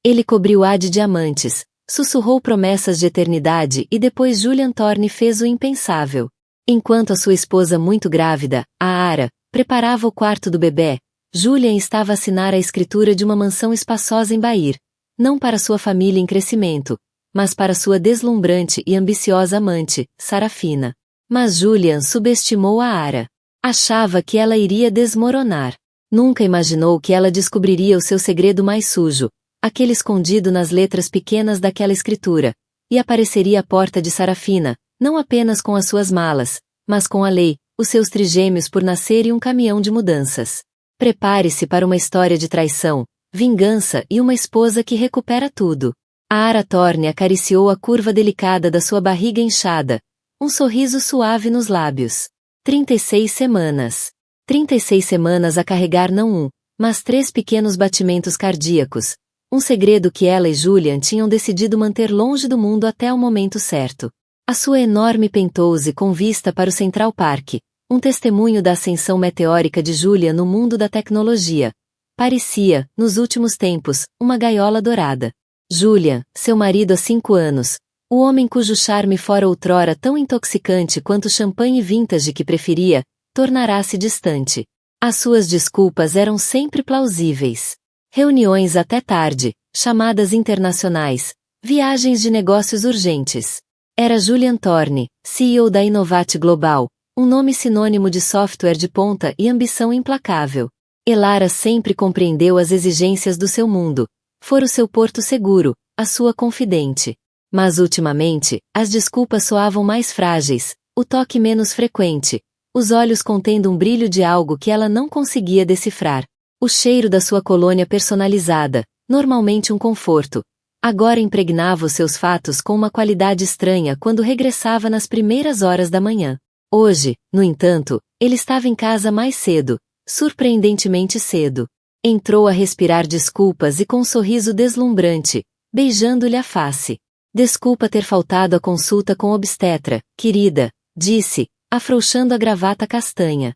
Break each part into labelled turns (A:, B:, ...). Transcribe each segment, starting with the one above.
A: Ele cobriu-a de diamantes, sussurrou promessas de eternidade e depois Julian Thorne fez o impensável. Enquanto a sua esposa muito grávida, a Ara, preparava o quarto do bebê, Julian estava a assinar a escritura de uma mansão espaçosa em Bahir, não para sua família em crescimento, mas para sua deslumbrante e ambiciosa amante, Sarafina. Mas Julian subestimou a Ara. Achava que ela iria desmoronar. Nunca imaginou que ela descobriria o seu segredo mais sujo, aquele escondido nas letras pequenas daquela escritura, e apareceria à porta de Sarafina, não apenas com as suas malas, mas com a lei, os seus trigêmeos por nascer e um caminhão de mudanças. Prepare-se para uma história de traição, vingança e uma esposa que recupera tudo. A Ara Thorne acariciou a curva delicada da sua barriga inchada, um sorriso suave nos lábios. 36 semanas. 36 semanas a carregar não um, mas 3 pequenos batimentos cardíacos, um segredo que ela e Julian tinham decidido manter longe do mundo até o momento certo. A sua enorme penthouse com vista para o Central Park, um testemunho da ascensão meteórica de Julian no mundo da tecnologia, parecia, nos últimos tempos, uma gaiola dourada. Julian, seu marido há 5 anos, o homem cujo charme fora outrora tão intoxicante quanto o champanhe vintage que preferia, tornará-se distante. As suas desculpas eram sempre plausíveis. Reuniões até tarde, chamadas internacionais, viagens de negócios urgentes. Era Julian Thorne, CEO da Innovate Global, um nome sinônimo de software de ponta e ambição implacável. Elara sempre compreendeu as exigências do seu mundo. Fora o seu porto seguro, a sua confidente. Mas ultimamente, as desculpas soavam mais frágeis, o toque menos frequente, os olhos contendo um brilho de algo que ela não conseguia decifrar. O cheiro da sua colônia personalizada, normalmente um conforto, agora impregnava os seus fatos com uma qualidade estranha quando regressava nas primeiras horas da manhã. Hoje, no entanto, ele estava em casa mais cedo, surpreendentemente cedo. Entrou a respirar desculpas e com um sorriso deslumbrante, beijando-lhe a face. Desculpa ter faltado à consulta com o obstetra, querida, disse, afrouxando a gravata castanha.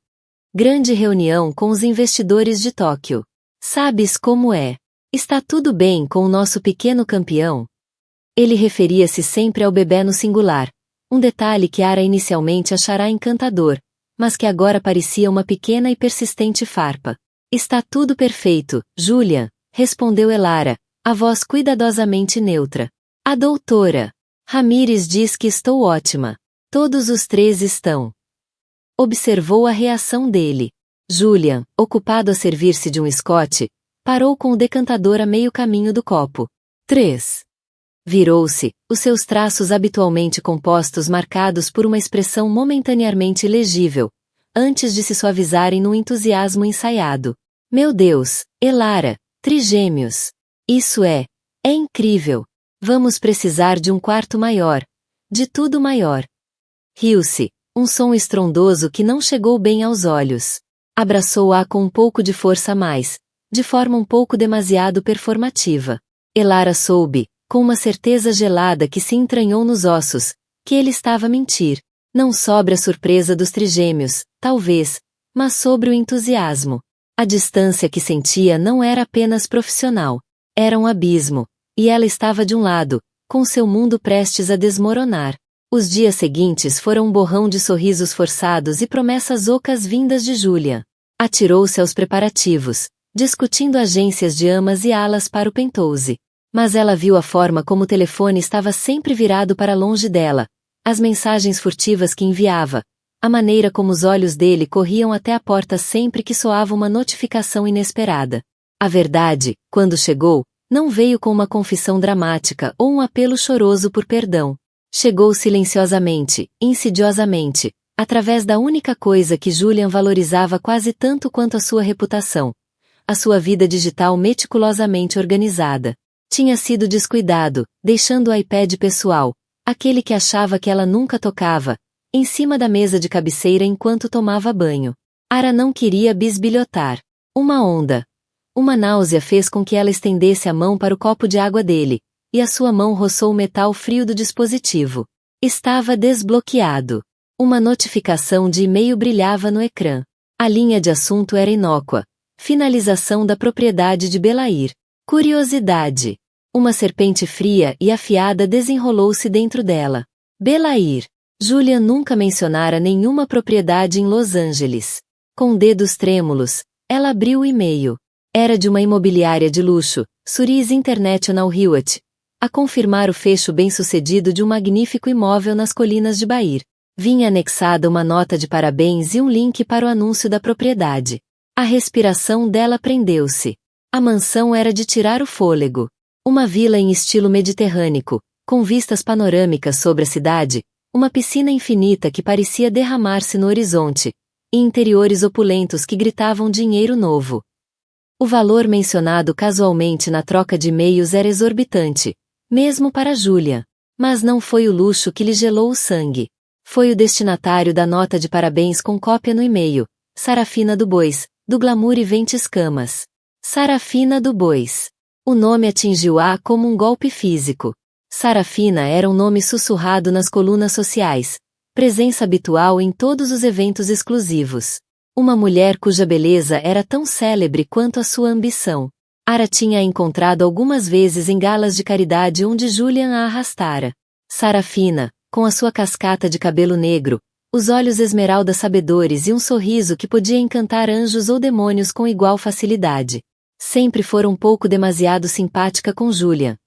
A: Grande reunião com os investidores de Tóquio. Sabes como é? Está tudo bem com o nosso pequeno campeão? Ele referia-se sempre ao bebê no singular, um detalhe que Ara inicialmente achará encantador, mas que agora parecia uma pequena e persistente farpa. Está tudo perfeito, Julian, respondeu Elara, a voz cuidadosamente neutra. A doutora Ramírez diz que estou ótima. Todos os 3 estão. Observou a reação dele. Julian, ocupado a servir-se de um Scott, parou com o decantador a meio caminho do copo. 3. Virou-se, os seus traços habitualmente compostos marcados por uma expressão momentaneamente legível, antes de se suavizarem num entusiasmo ensaiado. Meu Deus, Elara, trigêmeos. Isso é incrível. Vamos precisar de um quarto maior. De tudo maior. Riu-se, um som estrondoso que não chegou bem aos olhos. Abraçou-a com um pouco de força a mais, de forma um pouco demasiado performativa. Elara soube, com uma certeza gelada que se entranhou nos ossos, que ele estava a mentir. Não sobre a surpresa dos trigêmeos, talvez, mas sobre o entusiasmo. A distância que sentia não era apenas profissional. Era um abismo, e ela estava de um lado, com seu mundo prestes a desmoronar. Os dias seguintes foram um borrão de sorrisos forçados e promessas ocas vindas de Julian. Atirou-se aos preparativos, discutindo agências de amas e alas para o penthouse. Mas ela viu a forma como o telefone estava sempre virado para longe dela, as mensagens furtivas que enviava, a maneira como os olhos dele corriam até a porta sempre que soava uma notificação inesperada. A verdade, quando chegou, não veio com uma confissão dramática ou um apelo choroso por perdão. Chegou silenciosamente, insidiosamente, através da única coisa que Julian valorizava quase tanto quanto a sua reputação. A sua vida digital meticulosamente organizada. Tinha sido descuidado, deixando o iPad pessoal, aquele que achava que ela nunca tocava, em cima da mesa de cabeceira enquanto tomava banho. Ara não queria bisbilhotar. Uma onda. Uma náusea fez com que ela estendesse a mão para o copo de água dele, e a sua mão roçou o metal frio do dispositivo. Estava desbloqueado. Uma notificação de e-mail brilhava no ecrã. A linha de assunto era inócua. Finalização da propriedade de Belair. Curiosidade. Uma serpente fria e afiada desenrolou-se dentro dela. Belair. Julian nunca mencionara nenhuma propriedade em Los Angeles. Com dedos trêmulos, ela abriu o e-mail. Era de uma imobiliária de luxo, Suris International Realty, a confirmar o fecho bem-sucedido de um magnífico imóvel nas colinas de Bahia. Vinha anexada uma nota de parabéns e um link para o anúncio da propriedade. A respiração dela prendeu-se. A mansão era de tirar o fôlego. Uma vila em estilo mediterrâneo, com vistas panorâmicas sobre a cidade, uma piscina infinita que parecia derramar-se no horizonte, e interiores opulentos que gritavam dinheiro novo. O valor mencionado casualmente na troca de e-mails era exorbitante, mesmo para Julian. Mas não foi o luxo que lhe gelou o sangue. Foi o destinatário da nota de parabéns com cópia no e-mail, Sarafina Dubois, do Glamour e Ventes Camas. Sarafina Dubois. O nome atingiu-a como um golpe físico. Sarafina era um nome sussurrado nas colunas sociais, presença habitual em todos os eventos exclusivos. Uma mulher cuja beleza era tão célebre quanto a sua ambição. Ara tinha-a encontrado algumas vezes em galas de caridade onde Julian a arrastara. Sarafina, com a sua cascata de cabelo negro, os olhos esmeralda sabedores e um sorriso que podia encantar anjos ou demônios com igual facilidade. Sempre fora um pouco demasiado simpática com Julian.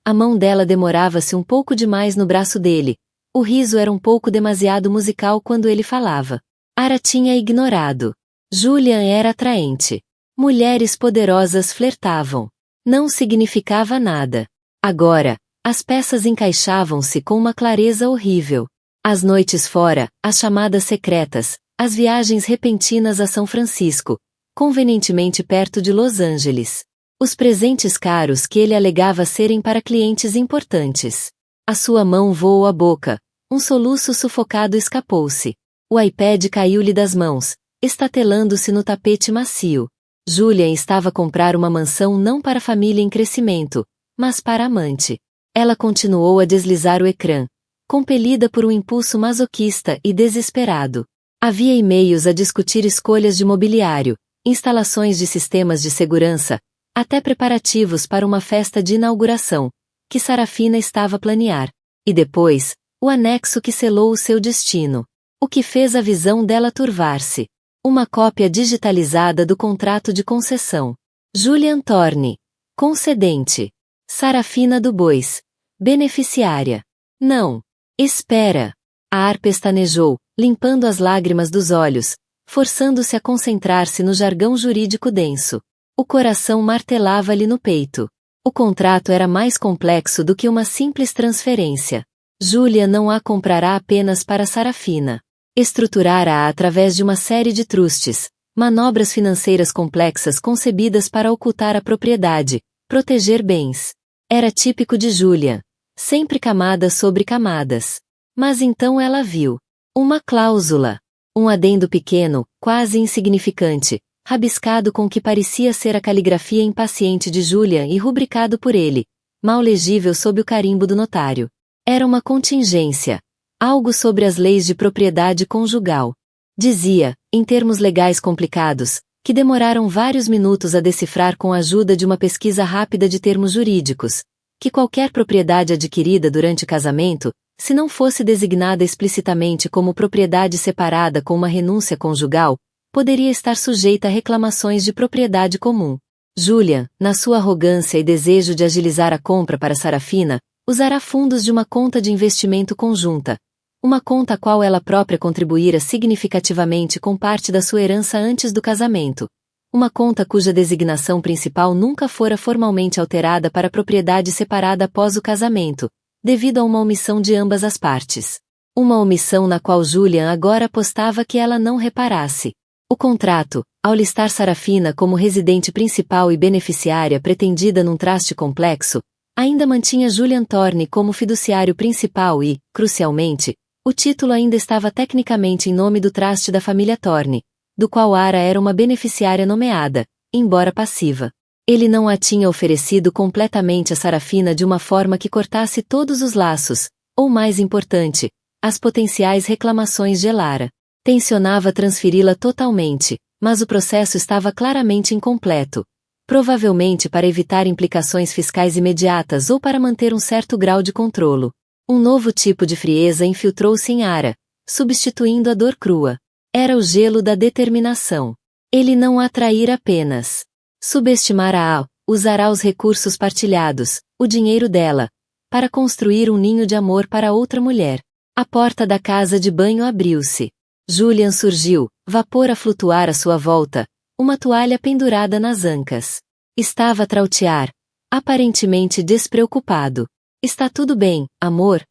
A: A mão dela demorava-se um pouco demais no braço dele. O riso era um pouco demasiado musical quando ele falava. Ara tinha ignorado. Julian era atraente. Mulheres poderosas flertavam. Não significava nada. Agora, as peças encaixavam-se com uma clareza horrível. As noites fora, as chamadas secretas, as viagens repentinas a São Francisco, convenientemente perto de Los Angeles. Os presentes caros que ele alegava serem para clientes importantes. A sua mão voou à boca. Um soluço sufocado escapou-se. O iPad caiu-lhe das mãos, estatelando-se no tapete macio. Julian estava a comprar uma mansão não para família em crescimento, mas para amante. Ela continuou a deslizar o ecrã, compelida por um impulso masoquista e desesperado. Havia e-mails a discutir escolhas de mobiliário, instalações de sistemas de segurança, até preparativos para uma festa de inauguração, que Sarafina estava a planear. E depois, o anexo que selou o seu destino. O que fez a visão dela turvar-se. Uma cópia digitalizada do contrato de concessão. Julian Thorne. Concedente. Sarafina Dubois. Beneficiária. Não. Espera. A Ar pestanejou, limpando as lágrimas dos olhos, forçando-se a concentrar-se no jargão jurídico denso. O coração martelava-lhe no peito. O contrato era mais complexo do que uma simples transferência. Julia não a comprará apenas para Sarafina. Estruturara-a através de uma série de trustes, manobras financeiras complexas concebidas para ocultar a propriedade, proteger bens. Era típico de Julia. Sempre camadas sobre camadas. Mas então ela viu. Uma cláusula. Um adendo pequeno, quase insignificante, rabiscado com o que parecia ser a caligrafia impaciente de Julian e rubricado por ele, mal legível sob o carimbo do notário. Era uma contingência. Algo sobre as leis de propriedade conjugal. Dizia, em termos legais complicados, que demoraram vários minutos a decifrar com a ajuda de uma pesquisa rápida de termos jurídicos, que qualquer propriedade adquirida durante o casamento, se não fosse designada explicitamente como propriedade separada com uma renúncia conjugal, poderia estar sujeita a reclamações de propriedade comum. Julian, na sua arrogância e desejo de agilizar a compra para Sarafina, usará fundos de uma conta de investimento conjunta, uma conta a qual ela própria contribuíra significativamente com parte da sua herança antes do casamento, uma conta cuja designação principal nunca fora formalmente alterada para propriedade separada após o casamento, devido a uma omissão de ambas as partes. Uma omissão na qual Julian agora apostava que ela não reparasse. O contrato, ao listar Sarafina como residente principal e beneficiária pretendida num traste complexo, ainda mantinha Julian Thorne como fiduciário principal e, crucialmente, o título ainda estava tecnicamente em nome do traste da família Thorne, do qual Ara era uma beneficiária nomeada, embora passiva. Ele não a tinha oferecido completamente a Sarafina de uma forma que cortasse todos os laços, ou mais importante, as potenciais reclamações de Lara. Tencionava transferi-la totalmente, mas o processo estava claramente incompleto. Provavelmente para evitar implicações fiscais imediatas ou para manter um certo grau de controlo. Um novo tipo de frieza infiltrou-se em Ara, substituindo a dor crua. Era o gelo da determinação. Ele não a traíra apenas. Subestimará-a, usará os recursos partilhados, o dinheiro dela, para construir um ninho de amor para outra mulher. A porta da casa de banho abriu-se. Julian surgiu, vapor a flutuar à sua volta, uma toalha pendurada nas ancas. Estava a trautear, aparentemente despreocupado. Está tudo bem, amor?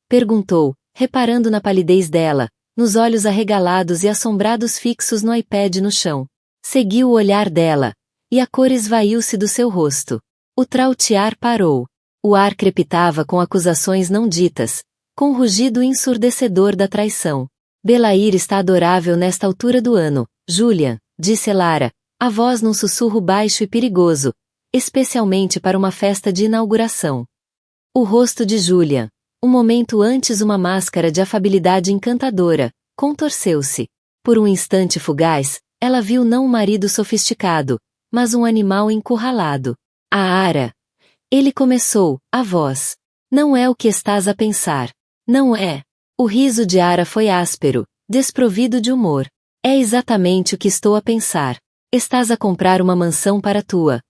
A: Perguntou, reparando na palidez dela, nos olhos arregalados e assombrados fixos no iPad no chão. Seguiu o olhar dela, e a cor esvaiu-se do seu rosto. O trautear parou. O ar crepitava com acusações não ditas, com o rugido ensurdecedor da traição. Belair está adorável nesta altura do ano, Julian, disse Lara, a voz num sussurro baixo e perigoso, especialmente para uma festa de inauguração. O rosto de Julian, um momento antes uma máscara de afabilidade encantadora, contorceu-se. Por um instante fugaz, ela viu não um marido sofisticado, mas um animal encurralado. A Ara. Ele começou, a voz. Não é o que estás a pensar. Não é. O riso de Ara foi áspero, desprovido de humor. É exatamente o que estou a pensar. Estás a comprar uma mansão para tua.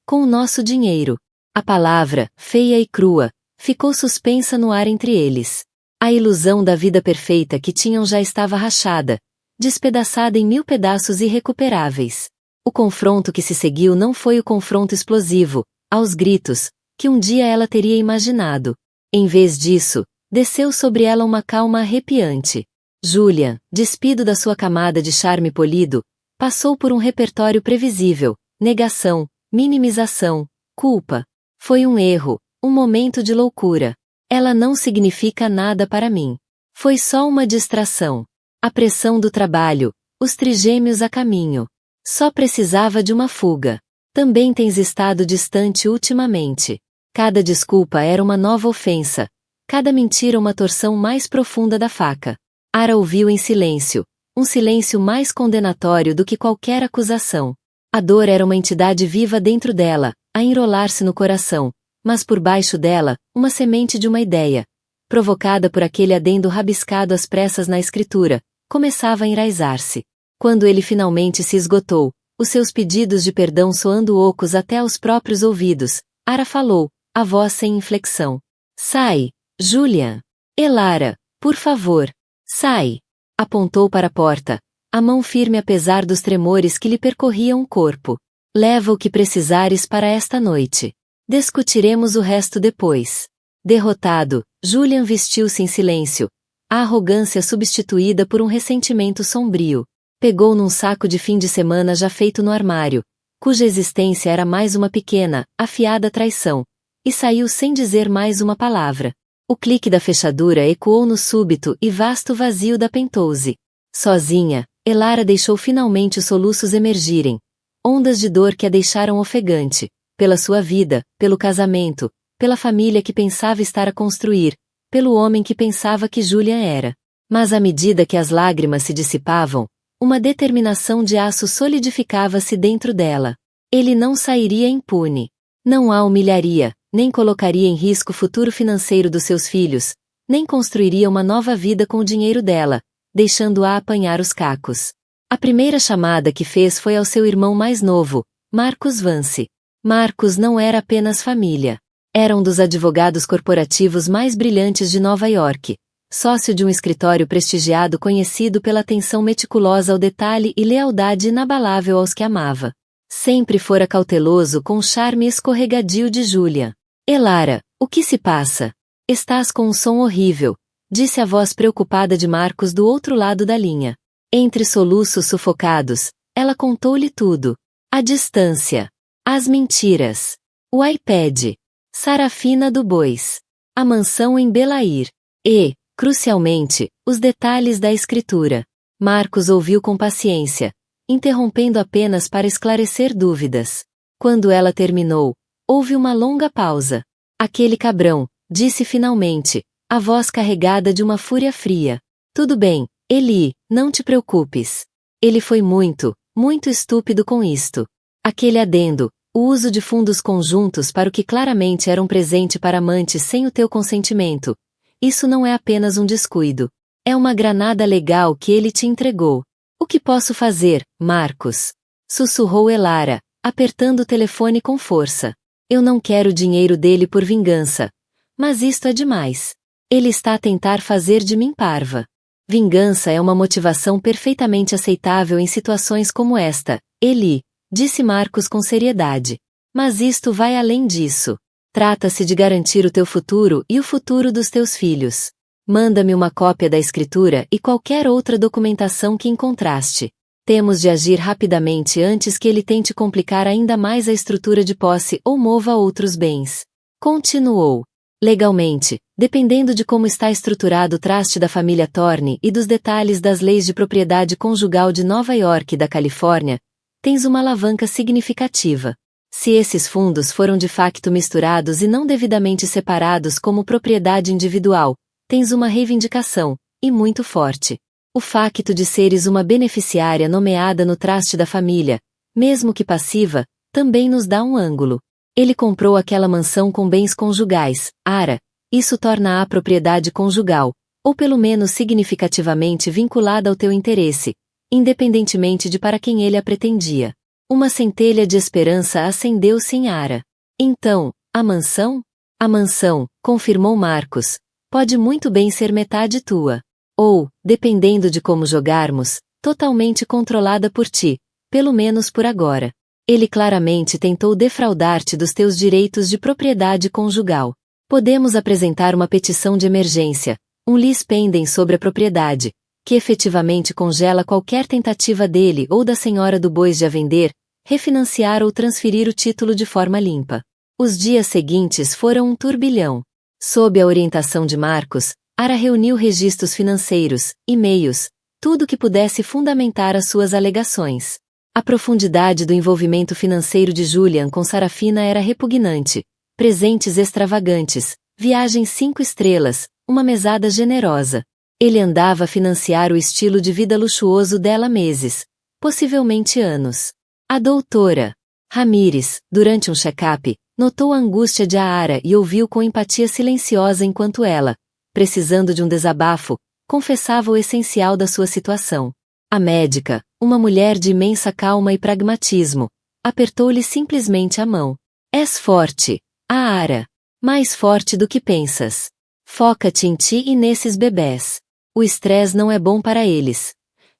A: Com o nosso dinheiro. A palavra, feia e crua, ficou suspensa no ar entre eles. A ilusão da vida perfeita que tinham já estava rachada, despedaçada em 1000 pedaços irrecuperáveis. O confronto que se seguiu não foi o confronto explosivo, aos gritos, que um dia ela teria imaginado. Em vez disso, desceu sobre ela uma calma arrepiante. Julian, despido da sua camada de charme polido, passou por um repertório previsível, negação, minimização, culpa. Foi um erro, um momento de loucura. Ela não significa nada para mim. Foi só uma distração. A pressão do trabalho, os trigêmeos a caminho. Só precisava de uma fuga. Também tens estado distante ultimamente. Cada desculpa era uma nova ofensa. Cada mentira uma torção mais profunda da faca. Ara ouviu em silêncio, um silêncio mais condenatório do que qualquer acusação. A dor era uma entidade viva dentro dela, a enrolar-se no coração, mas por baixo dela, uma semente de uma ideia, provocada por aquele adendo rabiscado às pressas na escritura, começava a enraizar-se. Quando ele finalmente se esgotou, os seus pedidos de perdão soando ocos até aos próprios ouvidos, Ara falou, a voz sem inflexão. Sai, Julian. Elara, por favor. Sai. Apontou para a porta, a mão firme apesar dos tremores que lhe percorriam o corpo. Leva o que precisares para esta noite. Discutiremos o resto depois. Derrotado, Julian vestiu-se em silêncio, a arrogância substituída por um ressentimento sombrio. Pegou num saco de fim de semana já feito no armário, cuja existência era mais uma pequena, afiada traição, e saiu sem dizer mais uma palavra. O clique da fechadura ecoou no súbito e vasto vazio da penthouse. Sozinha, Elara deixou finalmente os soluços emergirem, ondas de dor que a deixaram ofegante, pela sua vida, pelo casamento, pela família que pensava estar a construir, pelo homem que pensava que Julian era. Mas à medida que as lágrimas se dissipavam, uma determinação de aço solidificava-se dentro dela. Ele não sairia impune. Não a humilharia, nem colocaria em risco o futuro financeiro dos seus filhos, nem construiria uma nova vida com o dinheiro dela, deixando-a apanhar os cacos. A primeira chamada que fez foi ao seu irmão mais novo, Marcus Vance. Marcus não era apenas família. Era um dos advogados corporativos mais brilhantes de Nova York, sócio de um escritório prestigiado conhecido pela atenção meticulosa ao detalhe e lealdade inabalável aos que amava. Sempre fora cauteloso com o charme escorregadio de Julian. Elara, o que se passa? Estás com um som horrível, disse a voz preocupada de Marcos do outro lado da linha. Entre soluços sufocados, ela contou-lhe tudo. A distância. As mentiras. O iPad. Sarafina do Bois. A mansão em Belair. E, crucialmente, os detalhes da escritura. Marcos ouviu com paciência, interrompendo apenas para esclarecer dúvidas. Quando ela terminou, houve uma longa pausa. Aquele cabrão, disse finalmente, a voz carregada de uma fúria fria. Tudo bem, Eli, não te preocupes. Ele foi muito, muito estúpido com isto. Aquele adendo, O uso de fundos conjuntos para o que claramente era um presente para amante sem o teu consentimento. Isso não é apenas um descuido. É uma granada legal que ele te entregou. O que posso fazer, Marcos? Sussurrou Elara, apertando o telefone com força. Eu não quero o dinheiro dele por vingança. Mas isto é demais. Ele está a tentar fazer de mim parva. Vingança é uma motivação perfeitamente aceitável em situações como esta, Eli, disse Marcos com seriedade. Mas isto vai além disso. Trata-se de garantir o teu futuro e o futuro dos teus filhos. Manda-me uma cópia da escritura e qualquer outra documentação que encontraste. Temos de agir rapidamente antes que ele tente complicar ainda mais a estrutura de posse ou mova outros bens. Continuou. Legalmente, dependendo de como está estruturado o traste da família Thorne e dos detalhes das leis de propriedade conjugal de Nova York e da Califórnia, tens uma alavanca significativa. Se esses fundos foram de facto misturados e não devidamente separados como propriedade individual, tens uma reivindicação, e muito forte. O facto de seres uma beneficiária nomeada no traste da família, mesmo que passiva, também nos dá um ângulo. Ele comprou aquela mansão com bens conjugais, Ara. Isso torna-a propriedade conjugal, ou pelo menos significativamente vinculada ao teu interesse, independentemente de para quem ele a pretendia. Uma centelha de esperança acendeu-se em Ara. Então, a mansão? A mansão, confirmou Marcos, pode muito bem ser metade tua. Ou, dependendo de como jogarmos, totalmente controlada por ti, pelo menos por agora. Ele claramente tentou defraudar-te dos teus direitos de propriedade conjugal. Podemos apresentar uma petição de emergência, um lis pendens sobre a propriedade, que efetivamente congela qualquer tentativa dele ou da senhora do Bois de a vender, refinanciar ou transferir o título de forma limpa. Os dias seguintes foram um turbilhão. Sob a orientação de Marcos, Ara reuniu registros financeiros, e-mails, tudo que pudesse fundamentar as suas alegações. A profundidade do envolvimento financeiro de Julian com Sarafina era repugnante. Presentes extravagantes, viagens 5 estrelas, uma mesada generosa. Ele andava a financiar o estilo de vida luxuoso dela meses, possivelmente anos. A doutora Ramírez, durante um check-up, notou a angústia de Ara e ouviu com empatia silenciosa enquanto ela, precisando de um desabafo, confessava o essencial da sua situação. A médica, uma mulher de imensa calma e pragmatismo, apertou-lhe simplesmente a mão. És forte, Ara. Mais forte do que pensas. Foca-te em ti e nesses bebés. O estresse não é bom para eles.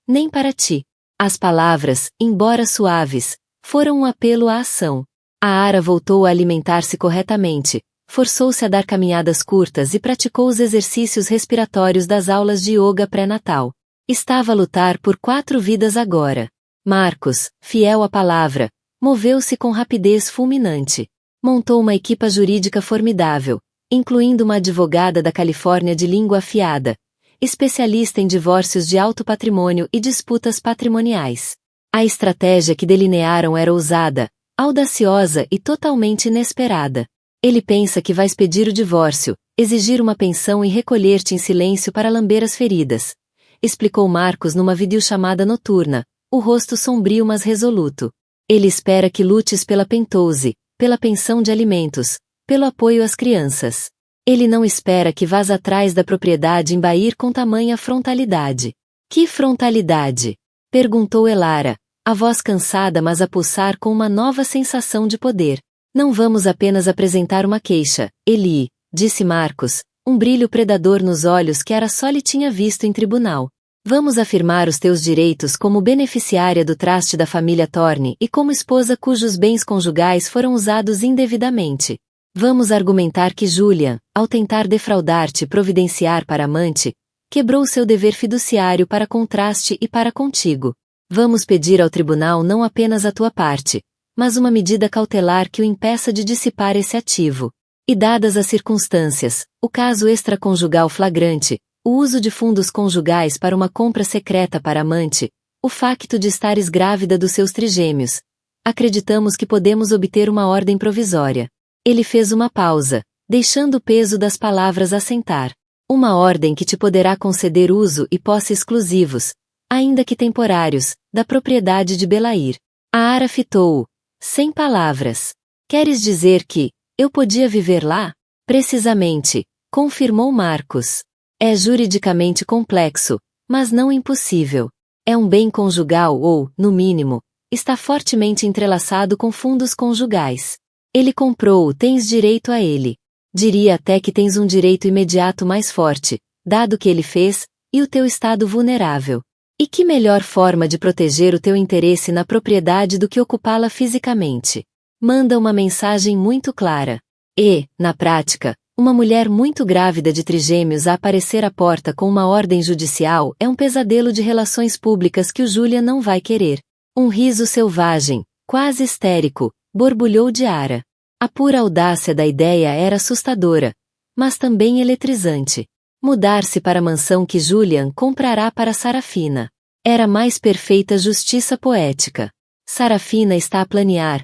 A: Nem para ti. As palavras, embora suaves, foram um apelo à ação. A Ara voltou a alimentar-se corretamente, forçou-se a dar caminhadas curtas e praticou os exercícios respiratórios das aulas de yoga pré-natal. Estava a lutar por 4 vidas agora. Marcos, fiel à palavra, moveu-se com rapidez fulminante. Montou uma equipa jurídica formidável, incluindo uma advogada da Califórnia de língua afiada, especialista em divórcios de alto patrimônio e disputas patrimoniais. A estratégia que delinearam era ousada, audaciosa e totalmente inesperada. Ele pensa que vais pedir o divórcio, exigir uma pensão e recolher-te em silêncio para lamber as feridas, explicou Marcos numa videochamada noturna, o rosto sombrio mas resoluto. Ele espera que lutes pela pentose, pela pensão de alimentos, pelo apoio às crianças. Ele não espera que vás atrás da propriedade embair com tamanha frontalidade. Que frontalidade? Perguntou Elara, a voz cansada mas a pulsar com uma nova sensação de poder. Não vamos apenas apresentar uma queixa, Eli, disse Marcos, um brilho predador nos olhos que Ara só lhe tinha visto em tribunal. Vamos afirmar os teus direitos como beneficiária do traste da família Thorne e como esposa cujos bens conjugais foram usados indevidamente. Vamos argumentar que Julian, ao tentar defraudar-te e providenciar para amante, quebrou seu dever fiduciário para com traste e para contigo. Vamos pedir ao tribunal não apenas a tua parte, mas uma medida cautelar que o impeça de dissipar esse ativo. E dadas as circunstâncias, o caso extraconjugal flagrante, o uso de fundos conjugais para uma compra secreta para amante, o facto de estares grávida dos seus trigêmeos, acreditamos que podemos obter uma ordem provisória. Ele fez uma pausa, deixando o peso das palavras assentar. Uma ordem que te poderá conceder uso e posse exclusivos, ainda que temporários, da propriedade de Belair. A Ara fitou-o, Sem palavras. Queres dizer que eu podia viver lá? Precisamente, confirmou Marcos. É juridicamente complexo, mas não impossível. É um bem conjugal ou, no mínimo, está fortemente entrelaçado com fundos conjugais. Ele comprou, tens direito a ele. Diria até que tens um direito imediato mais forte, dado que ele fez, e o teu estado vulnerável. E que melhor forma de proteger o teu interesse na propriedade do que ocupá-la fisicamente? Manda uma mensagem muito clara. E, na prática, uma mulher muito grávida de trigêmeos a aparecer à porta com uma ordem judicial é um pesadelo de relações públicas que o Julian não vai querer. Um riso selvagem, quase histérico, borbulhou de Ara. A pura audácia da ideia era assustadora, mas também eletrizante. Mudar-se para a mansão que Julian comprará para Sarafina. Era a mais perfeita justiça poética. Sarafina está a planear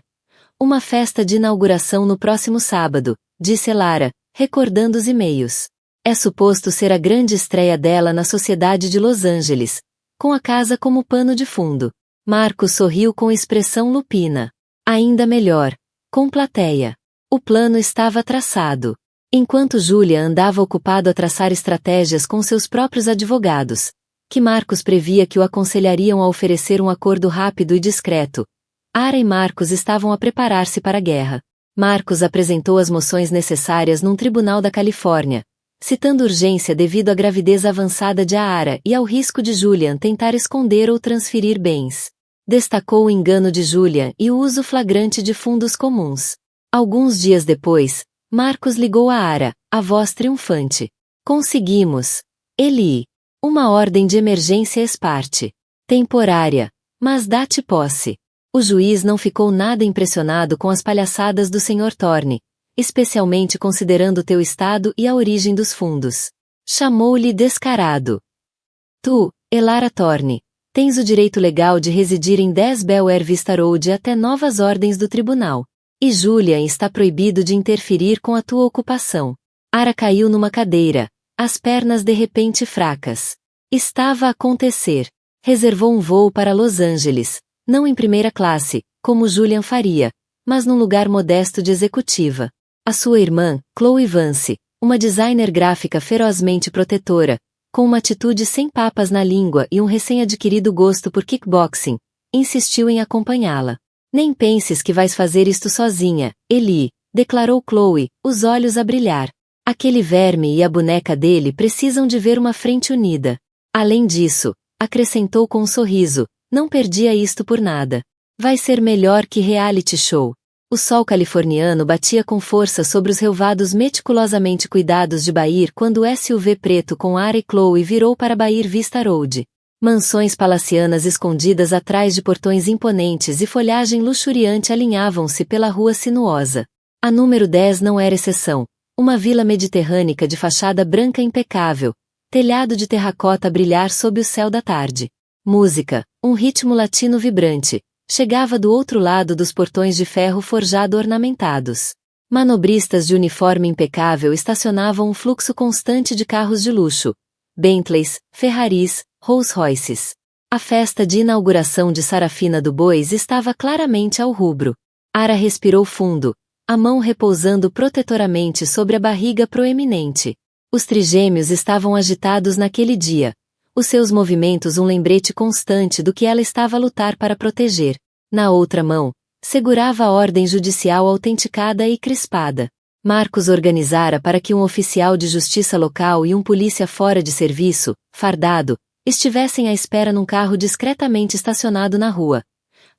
A: uma festa de inauguração no próximo sábado, disse Lara, recordando os e-mails. É suposto ser a grande estreia dela na sociedade de Los Angeles, com a casa como pano de fundo. Marcos sorriu com expressão lupina. Ainda melhor, com plateia. O plano estava traçado. Enquanto Julia andava ocupado a traçar estratégias com seus próprios advogados, que Marcos previa que o aconselhariam a oferecer um acordo rápido e discreto, Ara e Marcos estavam a preparar-se para a guerra. Marcos apresentou as moções necessárias num tribunal da Califórnia, citando urgência devido à gravidez avançada de Ara e ao risco de Julian tentar esconder ou transferir bens. Destacou o engano de Julian e o uso flagrante de fundos comuns. Alguns dias depois, Marcos ligou a Ara, a voz triunfante. Conseguimos. Eli. Uma ordem de emergência ex parte. Temporária, mas dá-te posse. O juiz não ficou nada impressionado com as palhaçadas do Sr. Thorne, especialmente considerando teu estado e a origem dos fundos. Chamou-lhe descarado. Tu, Elara Thorne, tens o direito legal de residir em 10 Bel Air Vista Road até novas ordens do tribunal. E Julian está proibido de interferir com a tua ocupação. Ara caiu numa cadeira, as pernas de repente fracas. Estava a acontecer. Reservou um voo para Los Angeles, não em primeira classe, como Julian faria, mas num lugar modesto de executiva. A sua irmã, Chloe Vance, uma designer gráfica ferozmente protetora, com uma atitude sem papas na língua e um recém-adquirido gosto por kickboxing, insistiu em acompanhá-la. Nem penses que vais fazer isto sozinha, Eli, declarou Chloe, os olhos a brilhar. Aquele verme e a boneca dele precisam de ver uma frente unida. Além disso, acrescentou com um sorriso, não perdia isto por nada. Vai ser melhor que reality show. O sol californiano batia com força sobre os relvados meticulosamente cuidados de Bair quando o SUV preto com Ara e Chloe virou para Bair Vista Road. Mansões palacianas escondidas atrás de portões imponentes e folhagem luxuriante alinhavam-se pela rua sinuosa. A número 10 não era exceção. Uma vila mediterrânica de fachada branca impecável, telhado de terracota a brilhar sob o céu da tarde. Música, um ritmo latino vibrante, chegava do outro lado dos portões de ferro forjado ornamentados. Manobristas de uniforme impecável estacionavam um fluxo constante de carros de luxo, Bentleys, Ferraris, Rolls-Royces. A festa de inauguração de Sarafina do Bois estava claramente ao rubro. Ara respirou fundo, a mão repousando protetoramente sobre a barriga proeminente. Os trigêmeos estavam agitados naquele dia, os seus movimentos um lembrete constante do que ela estava a lutar para proteger. Na outra mão, segurava a ordem judicial autenticada e crispada. Marcos organizara para que um oficial de justiça local e um polícia fora de serviço, fardado, estivessem à espera num carro discretamente estacionado na rua,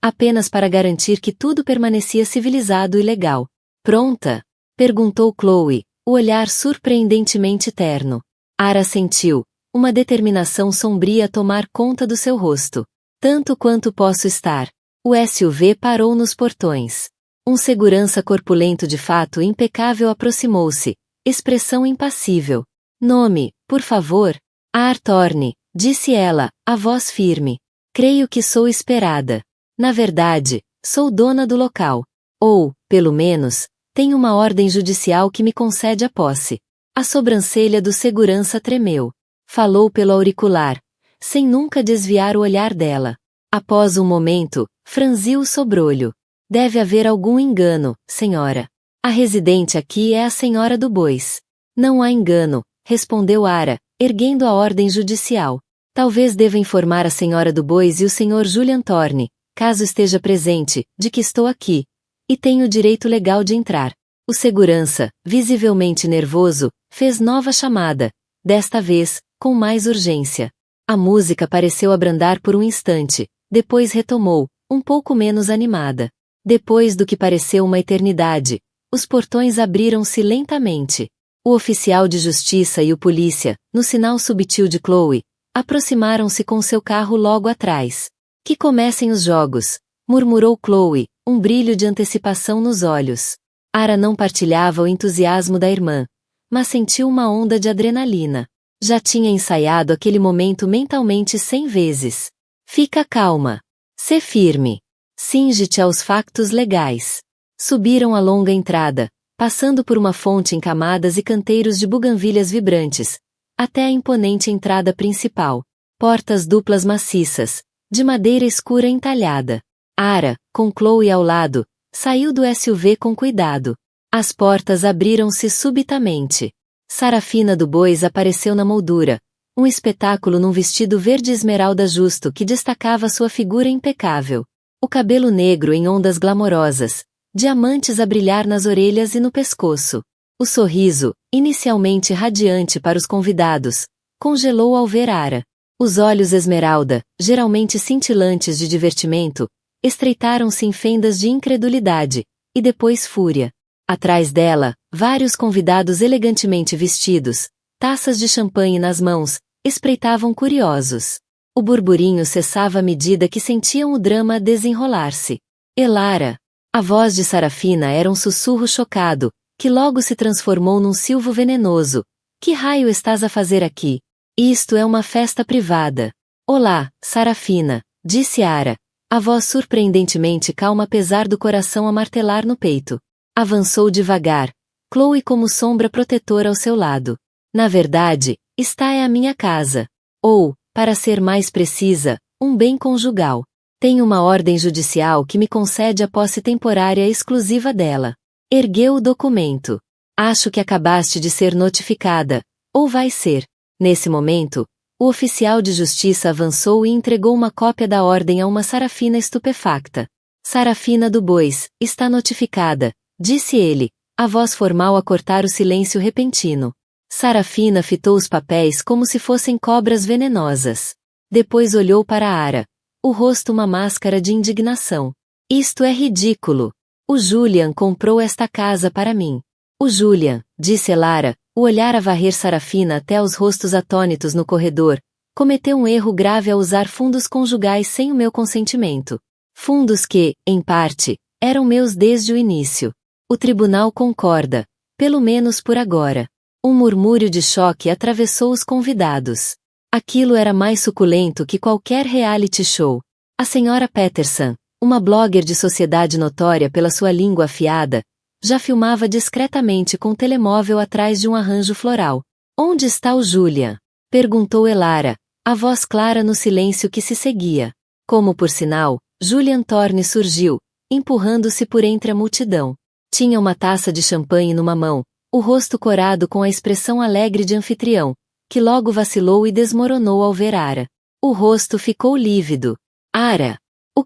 A: apenas para garantir que tudo permanecia civilizado e legal. Pronta? Perguntou Chloe, o olhar surpreendentemente terno. Ara sentiu uma determinação sombria a tomar conta do seu rosto. Tanto quanto posso estar. O SUV parou nos portões. Um segurança corpulento de fato impecável aproximou-se, expressão impassível. Nome, por favor? Ar Thorne, disse ela, a voz firme. Creio que sou esperada. Na verdade, sou dona do local. Ou, pelo menos, tenho uma ordem judicial que me concede a posse. A sobrancelha do segurança tremeu. Falou pelo auricular, sem nunca desviar o olhar dela. Após um momento, franziu o sobrolho. Deve haver algum engano, senhora. A residente aqui é a senhora do Bois. Não há engano, respondeu Ara, erguendo a ordem judicial. Talvez deva informar a senhora do Bois e o senhor Julian Thorne, caso esteja presente, de que estou aqui. E tenho o direito legal de entrar. O segurança, visivelmente nervoso, fez nova chamada, desta vez, com mais urgência. A música pareceu abrandar por um instante, depois retomou, um pouco menos animada. Depois do que pareceu uma eternidade, os portões abriram-se lentamente. O oficial de justiça e o polícia, no sinal subtil de Chloe, aproximaram-se com seu carro logo atrás. Que comecem os jogos, murmurou Chloe, um brilho de antecipação nos olhos. Ara não partilhava o entusiasmo da irmã, mas sentiu uma onda de adrenalina. Já tinha ensaiado aquele momento mentalmente 100 vezes. Fica calma. Sê firme. Cinge-te aos factos legais. Subiram a longa entrada, passando por uma fonte em camadas e canteiros de buganvílias vibrantes, até a imponente entrada principal. Portas duplas maciças, de madeira escura entalhada. Ara, com Chloe ao lado, saiu do SUV com cuidado. As portas abriram-se subitamente. Sarafina do Bois apareceu na moldura, um espetáculo num vestido verde esmeralda justo que destacava sua figura impecável. O cabelo negro em ondas glamorosas, diamantes a brilhar nas orelhas e no pescoço. O sorriso, inicialmente radiante para os convidados, congelou ao ver Ara. Os olhos esmeralda, geralmente cintilantes de divertimento, estreitaram-se em fendas de incredulidade, e depois fúria. Atrás dela, vários convidados elegantemente vestidos, taças de champanhe nas mãos, espreitavam curiosos. O burburinho cessava à medida que sentiam o drama desenrolar-se. Elara! A voz de Sarafina era um sussurro chocado, que logo se transformou num silvo venenoso. Que raio estás a fazer aqui? Isto é uma festa privada. Olá, Sarafina, disse Ara, a voz surpreendentemente calma apesar do coração a martelar no peito. Avançou devagar, Chloe como sombra protetora ao seu lado. Na verdade, esta é a minha casa. Ou, para ser mais precisa, um bem conjugal. Tenho uma ordem judicial que me concede a posse temporária exclusiva dela. Ergueu o documento. Acho que acabaste de ser notificada. Ou vai ser. Nesse momento, o oficial de justiça avançou e entregou uma cópia da ordem a uma Sarafina estupefacta. Sarafina do Bois, está notificada, disse ele, a voz formal a cortar o silêncio repentino. Sarafina fitou os papéis como se fossem cobras venenosas. Depois olhou para Ara. O rosto uma máscara de indignação. Isto é ridículo. O Julian comprou esta casa para mim. O Julian, disse Elara, o olhar a varrer Sarafina até os rostos atônitos no corredor, cometeu um erro grave ao usar fundos conjugais sem o meu consentimento. Fundos que, em parte, eram meus desde o início. O tribunal concorda, pelo menos por agora. Um murmúrio de choque atravessou os convidados. Aquilo era mais suculento que qualquer reality show. A senhora Peterson, uma blogger de sociedade notória pela sua língua afiada, já filmava discretamente com o telemóvel atrás de um arranjo floral. Onde está o Julian? Perguntou Elara, a voz clara no silêncio que se seguia. Como por sinal, Julian Thorne surgiu, empurrando-se por entre a multidão. Tinha uma taça de champanhe numa mão, o rosto corado com a expressão alegre de anfitrião, que logo vacilou e desmoronou ao ver Ara. O rosto ficou lívido. Ara! O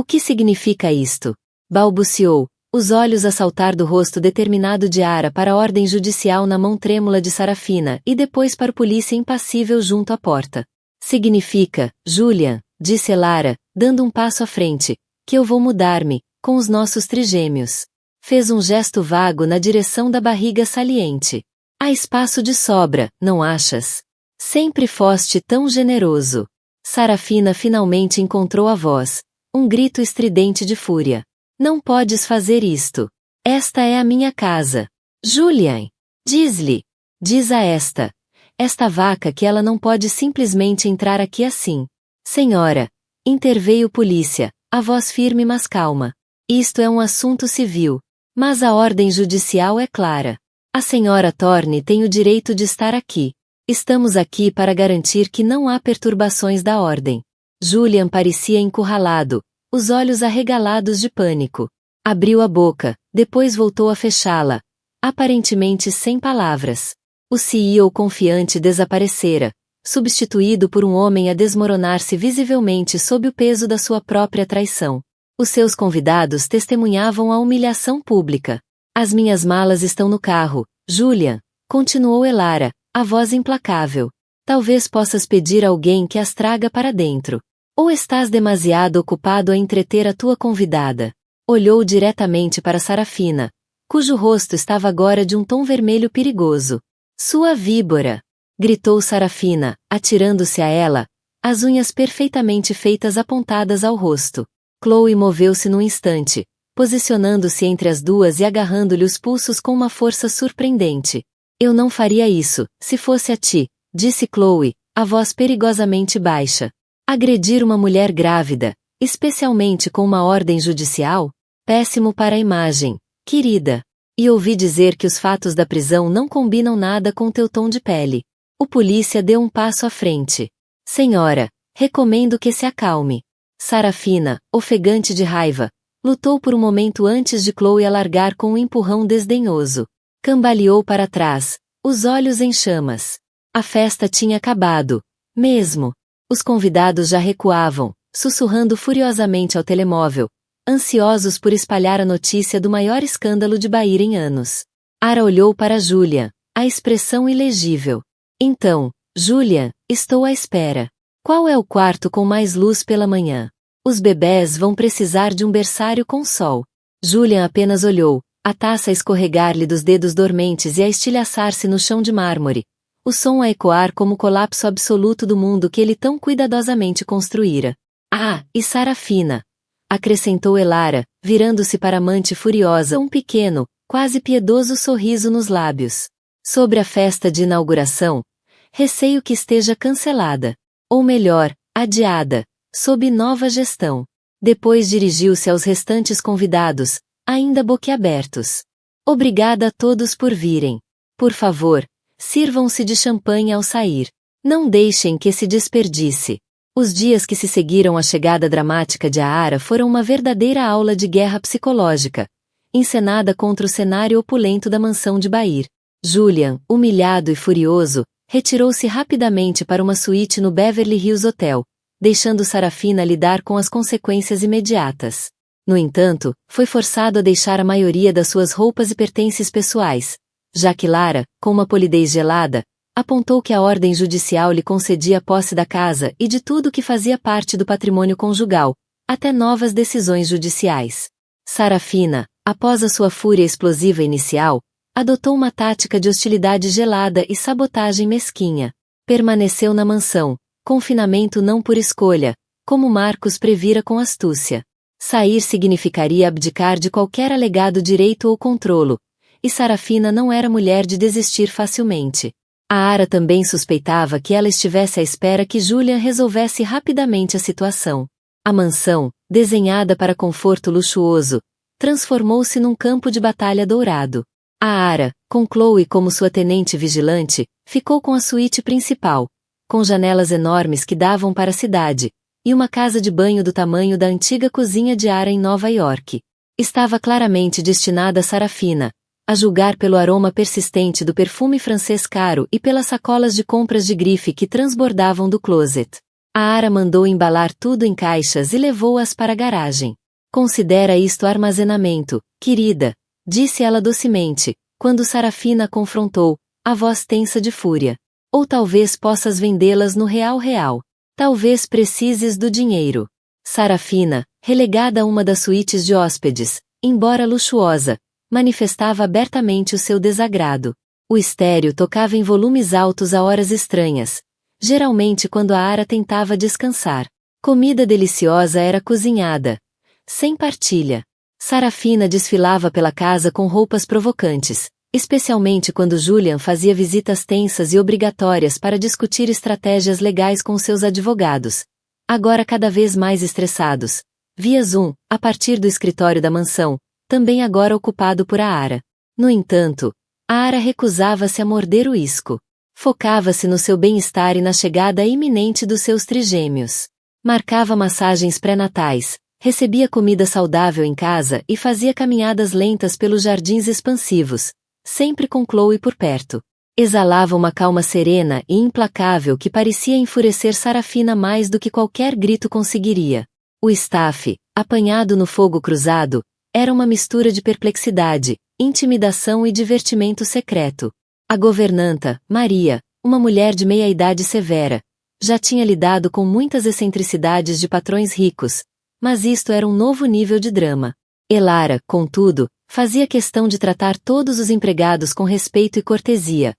A: que significa isto? Balbuciou, os olhos a saltar do rosto determinado de Ara para a ordem judicial na mão trêmula de Sarafina e depois para o polícia impassível junto à porta. Significa, Julian, disse Elara, dando um passo à frente, que eu vou mudar-me, com os nossos trigêmeos. Fez um gesto vago na direção da barriga saliente. Há espaço de sobra, não achas? Sempre foste tão generoso. Sarafina finalmente encontrou a voz, um grito estridente de fúria. Não podes fazer isto. Esta é a minha casa. Julian! Diz-lhe! Diz a esta vaca que ela não pode simplesmente entrar aqui assim. Senhora! Interveio o polícia, a voz firme mas calma. Isto é um assunto civil. Mas a ordem judicial é clara. A senhora Thorne tem o direito de estar aqui. Estamos aqui para garantir que não há perturbações da ordem. Julian parecia encurralado, os olhos arregalados de pânico. Abriu a boca, depois voltou a fechá-la, aparentemente sem palavras. O CEO confiante desaparecera, substituído por um homem a desmoronar-se visivelmente sob o peso da sua própria traição. Os seus convidados testemunhavam a humilhação pública. As minhas malas estão no carro, Julian, continuou Elara, a voz implacável. Talvez possas pedir a alguém que as traga para dentro. Ou estás demasiado ocupado a entreter a tua convidada? Olhou diretamente para Sarafina, cujo rosto estava agora de um tom vermelho perigoso. Sua víbora! Gritou Sarafina, atirando-se a ela, as unhas perfeitamente feitas apontadas ao rosto. Chloe moveu-se num instante, posicionando-se entre as duas e agarrando-lhe os pulsos com uma força surpreendente. Eu não faria isso, se fosse a ti, disse Chloe, a voz perigosamente baixa. Agredir uma mulher grávida, especialmente com uma ordem judicial? Péssimo para a imagem, querida. E ouvi dizer que os fatos da prisão não combinam nada com teu tom de pele. O polícia deu um passo à frente. Senhora, recomendo que se acalme. Sarafina, ofegante de raiva, lutou por um momento antes de Chloe alargar com um empurrão desdenhoso. Cambaleou para trás, os olhos em chamas. A festa tinha acabado. Mesmo. Os convidados já recuavam, sussurrando furiosamente ao telemóvel, ansiosos por espalhar a notícia do maior escândalo de Bahia em anos. Ara olhou para Julian, a expressão ilegível. Então, Julian, estou à espera. Qual é o quarto com mais luz pela manhã? Os bebés vão precisar de um berçário com sol. Julian apenas olhou, a taça a escorregar-lhe dos dedos dormentes e a estilhaçar-se no chão de mármore, o som a ecoar como o colapso absoluto do mundo que ele tão cuidadosamente construíra. Ah, e Sarafina! Acrescentou Elara, virando-se para a amante furiosa, um pequeno, quase piedoso sorriso nos lábios. Sobre a festa de inauguração, receio que esteja cancelada. Ou melhor, adiada, sob nova gestão. Depois dirigiu-se aos restantes convidados, ainda boquiabertos. Obrigada a todos por virem. Por favor, sirvam-se de champanhe ao sair. Não deixem que se desperdice. Os dias que se seguiram à chegada dramática de Aara foram uma verdadeira aula de guerra psicológica, encenada contra o cenário opulento da mansão de Bahir. Julian, humilhado e furioso, retirou-se rapidamente para uma suíte no Beverly Hills Hotel, deixando Sarafina lidar com as consequências imediatas. No entanto, foi forçado a deixar a maioria das suas roupas e pertences pessoais, já que Lara, com uma polidez gelada, apontou que a ordem judicial lhe concedia a posse da casa e de tudo que fazia parte do patrimônio conjugal, até novas decisões judiciais. Sarafina, após a sua fúria explosiva inicial, adotou uma tática de hostilidade gelada e sabotagem mesquinha. Permaneceu na mansão, confinamento não por escolha, como Marcos previra com astúcia. Sair significaria abdicar de qualquer alegado direito ou controlo, e Sarafina não era mulher de desistir facilmente. A Ara também suspeitava que ela estivesse à espera que Julian resolvesse rapidamente a situação. A mansão, desenhada para conforto luxuoso, transformou-se num campo de batalha dourado. A Ara, com Chloe como sua tenente vigilante, ficou com a suíte principal, com janelas enormes que davam para a cidade, e uma casa de banho do tamanho da antiga cozinha de Ara em Nova York. Estava claramente destinada a Sarafina, a julgar pelo aroma persistente do perfume francês caro e pelas sacolas de compras de grife que transbordavam do closet. A Ara mandou embalar tudo em caixas e levou-as para a garagem. Considera isto armazenamento, querida, disse ela docemente, quando Sarafina a confrontou, a voz tensa de fúria. Ou talvez possas vendê-las no real. Talvez precises do dinheiro. Sarafina, relegada a uma das suítes de hóspedes, embora luxuosa, manifestava abertamente o seu desagrado. O estéreo tocava em volumes altos a horas estranhas, geralmente quando a Ara tentava descansar. Comida deliciosa era cozinhada, sem partilha. Sarafina desfilava pela casa com roupas provocantes, especialmente quando Julian fazia visitas tensas e obrigatórias para discutir estratégias legais com seus advogados, agora cada vez mais estressados, via Zoom, a partir do escritório da mansão, também agora ocupado por a Ara. No entanto, a Ara recusava-se a morder o isco. Focava-se no seu bem-estar e na chegada iminente dos seus trigêmeos. Marcava massagens pré-natais, Recebia comida saudável em casa e fazia caminhadas lentas pelos jardins expansivos, sempre com Chloe por perto. Exalava uma calma serena e implacável que parecia enfurecer Sarafina mais do que qualquer grito conseguiria. O staff, apanhado no fogo cruzado, era uma mistura de perplexidade, intimidação e divertimento secreto. A governanta, Maria, uma mulher de meia-idade severa, já tinha lidado com muitas excentricidades de patrões ricos, mas isto era um novo nível de drama. Elara, contudo, fazia questão de tratar todos os empregados com respeito e cortesia,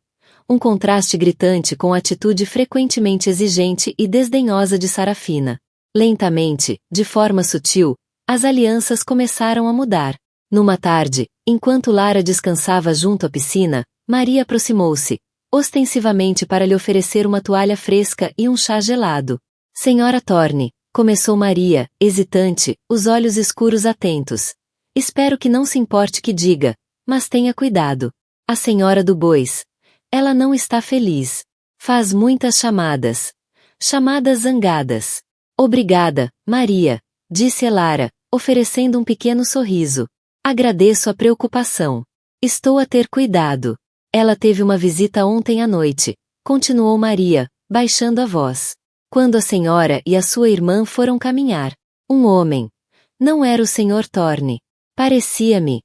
A: um contraste gritante com a atitude frequentemente exigente e desdenhosa de Sarafina. Lentamente, de forma sutil, as alianças começaram a mudar. Numa tarde, enquanto Lara descansava junto à piscina, Maria aproximou-se, ostensivamente para lhe oferecer uma toalha fresca e um chá gelado. Senhora Thorne, começou Maria, hesitante, os olhos escuros atentos. Espero que não se importe que diga, mas tenha cuidado. A senhora do Bois. Ela não está feliz. Faz muitas chamadas. Chamadas zangadas. Obrigada, Maria, disse Elara, oferecendo um pequeno sorriso. Agradeço a preocupação. Estou a ter cuidado. Ela teve uma visita ontem à noite, continuou Maria, baixando a voz. Quando a senhora e a sua irmã foram caminhar. Um homem. Não era o Sr. Thorne. Parecia-me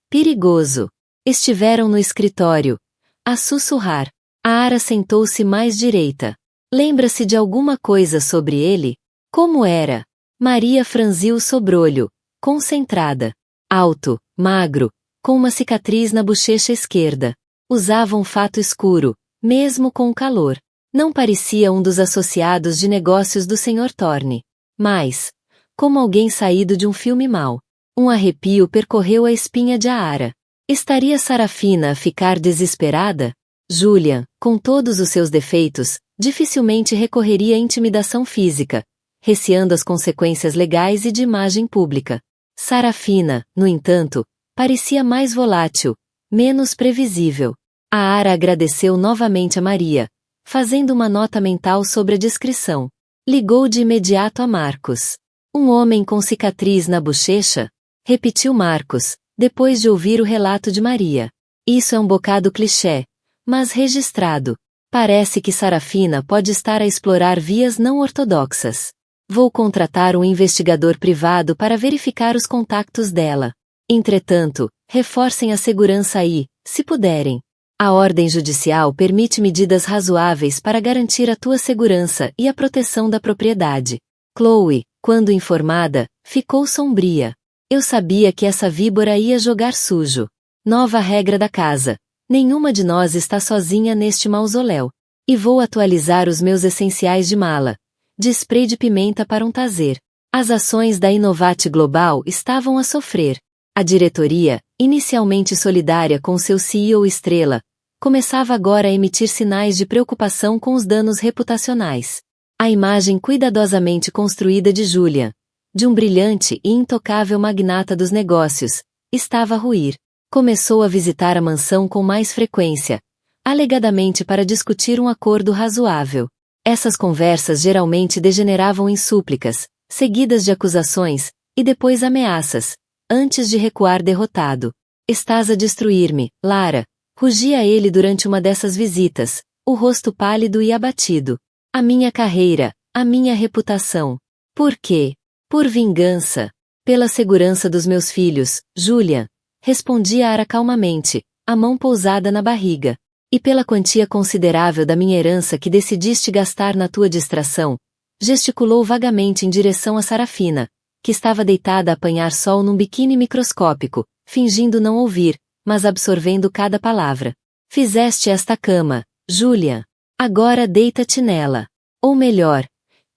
A: perigoso. Estiveram no escritório. A sussurrar. A Ara sentou-se mais direita. Lembra-se de alguma coisa sobre ele? Como era? Maria franziu o sobrolho, concentrada. Alto, magro, com uma cicatriz na bochecha esquerda. Usava um fato escuro, mesmo com o calor. Não parecia um dos associados de negócios do Sr. Thorne. Mas, como alguém saído de um filme mau. Um arrepio percorreu a espinha de Ara. Estaria Sarafina a ficar desesperada? Julian, com todos os seus defeitos, dificilmente recorreria à intimidação física, receando as consequências legais e de imagem pública. Sarafina, no entanto, parecia mais volátil, menos previsível. A Ara agradeceu novamente a Maria, fazendo uma nota mental sobre a descrição. Ligou de imediato a Marcos. Um homem com cicatriz na bochecha? Repetiu Marcos, depois de ouvir o relato de Maria. Isso é um bocado clichê, mas registrado. Parece que Sarafina pode estar a explorar vias não ortodoxas. Vou contratar um investigador privado para verificar os contactos dela. Entretanto, reforcem a segurança aí, se puderem. A ordem judicial permite medidas razoáveis para garantir a tua segurança e a proteção da propriedade. Chloe, quando informada, ficou sombria. Eu sabia que essa víbora ia jogar sujo. Nova regra da casa. Nenhuma de nós está sozinha neste mausoléu. E vou atualizar os meus essenciais de mala. De spray de pimenta para um taser. As ações da Innovate Global estavam a sofrer. A diretoria, inicialmente solidária com seu CEO estrela, começava agora a emitir sinais de preocupação com os danos reputacionais. A imagem cuidadosamente construída de Julian, de um brilhante e intocável magnata dos negócios, estava a ruir. Começou a visitar a mansão com mais frequência, alegadamente para discutir um acordo razoável. Essas conversas geralmente degeneravam em súplicas, seguidas de acusações, e depois ameaças, antes de recuar derrotado. Estás a destruir-me, Lara, rugia ele durante uma dessas visitas, o rosto pálido e abatido. A minha carreira, a minha reputação. Por quê? Por vingança. Pela segurança dos meus filhos, Julian, respondia Ara calmamente, a mão pousada na barriga. E pela quantia considerável da minha herança que decidiste gastar na tua distração, gesticulou vagamente em direção a Sarafina, que estava deitada a apanhar sol num biquíni microscópico, fingindo não ouvir, mas absorvendo cada palavra. Fizeste esta cama, Julian. Agora deita-te nela. Ou melhor,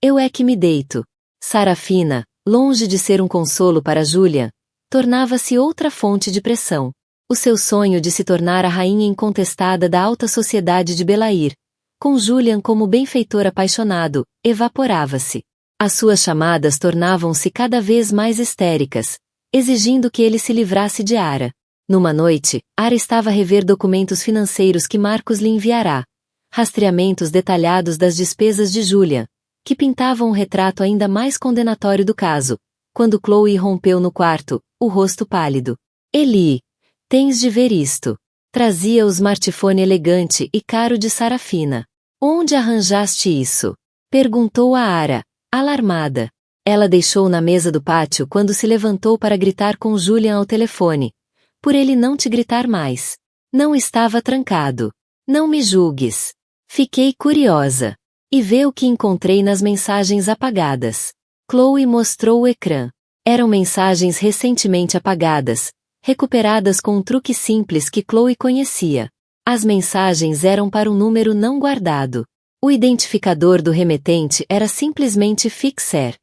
A: eu é que me deito. Sarafina, longe de ser um consolo para Julian, tornava-se outra fonte de pressão. O seu sonho de se tornar a rainha incontestada da alta sociedade de Belair, com Julian como benfeitor apaixonado, evaporava-se. As suas chamadas tornavam-se cada vez mais histéricas, exigindo que ele se livrasse de Ara. Numa noite, Ara estava a rever documentos financeiros que Marcos lhe enviará, rastreamentos detalhados das despesas de Julian, que pintavam um retrato ainda mais condenatório do caso, quando Chloe rompeu no quarto, o rosto pálido. Eli, tens de ver isto. Trazia o smartphone elegante e caro de Sarafina. Onde arranjaste isso? Perguntou a Ara, alarmada. Ela deixou na mesa do pátio quando se levantou para gritar com Julian ao telefone. Por ele não te gritar mais. Não estava trancado. Não me julgues. Fiquei curiosa. E vê o que encontrei nas mensagens apagadas. Chloe mostrou o ecrã. Eram mensagens recentemente apagadas, recuperadas com um truque simples que Chloe conhecia. As mensagens eram para um número não guardado. O identificador do remetente era simplesmente Fixer.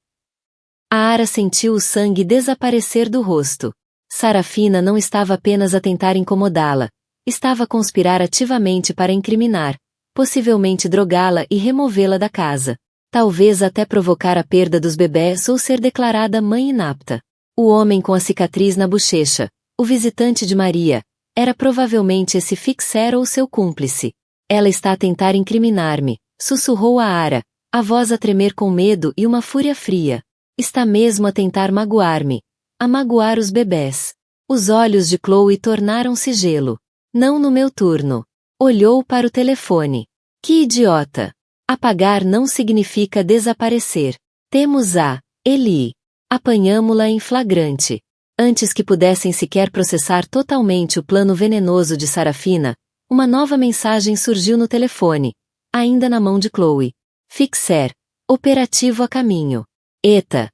A: A Ara sentiu o sangue desaparecer do rosto. Sarafina não estava apenas a tentar incomodá-la, estava a conspirar ativamente para incriminar, possivelmente drogá-la e removê-la da casa. Talvez até provocar a perda dos bebés ou ser declarada mãe inapta. O homem com a cicatriz na bochecha, o visitante de Maria, era provavelmente esse Fixer ou seu cúmplice. Ela está a tentar incriminar-me, sussurrou a Ara, a voz a tremer com medo e uma fúria fria. Está mesmo a tentar magoar-me. A magoar os bebés. Os olhos de Chloe tornaram-se gelo. Não no meu turno. Olhou para o telefone. Que idiota. Apagar não significa desaparecer. Temos a Eli. Apanhamo-la em flagrante. Antes que pudessem sequer processar totalmente o plano venenoso de Sarafina, uma nova mensagem surgiu no telefone, ainda na mão de Chloe. Fixer. Operativo a caminho. Eta.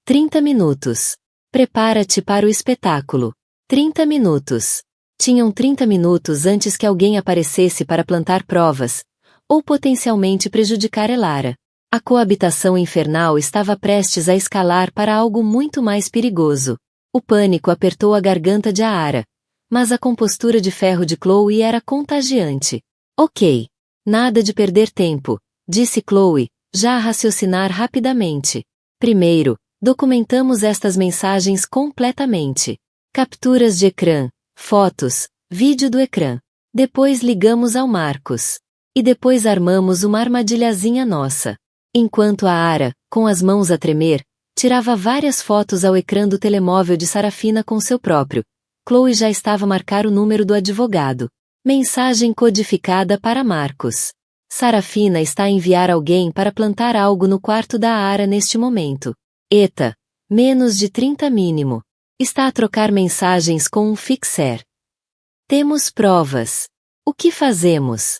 A: 30 minutos. Prepara-te para o espetáculo. 30 minutos. Tinham 30 minutos antes que alguém aparecesse para plantar provas, ou potencialmente prejudicar Elara. A coabitação infernal estava prestes a escalar para algo muito mais perigoso. O pânico apertou a garganta de Ara, mas a compostura de ferro de Chloe era contagiante. Ok. Nada de perder tempo, disse Chloe, já a raciocinar rapidamente. Primeiro, documentamos estas mensagens completamente. Capturas de ecrã, fotos, vídeo do ecrã. Depois ligamos ao Marcos. E depois armamos uma armadilhazinha nossa. Enquanto a Ara, com as mãos a tremer, tirava várias fotos ao ecrã do telemóvel de Sarafina com seu próprio, Chloe já estava a marcar o número do advogado. Mensagem codificada para Marcos. Sarafina está a enviar alguém para plantar algo no quarto da Ara neste momento. Eta. Menos de 30 mínimo. Está a trocar mensagens com um Fixer. Temos provas. O que fazemos?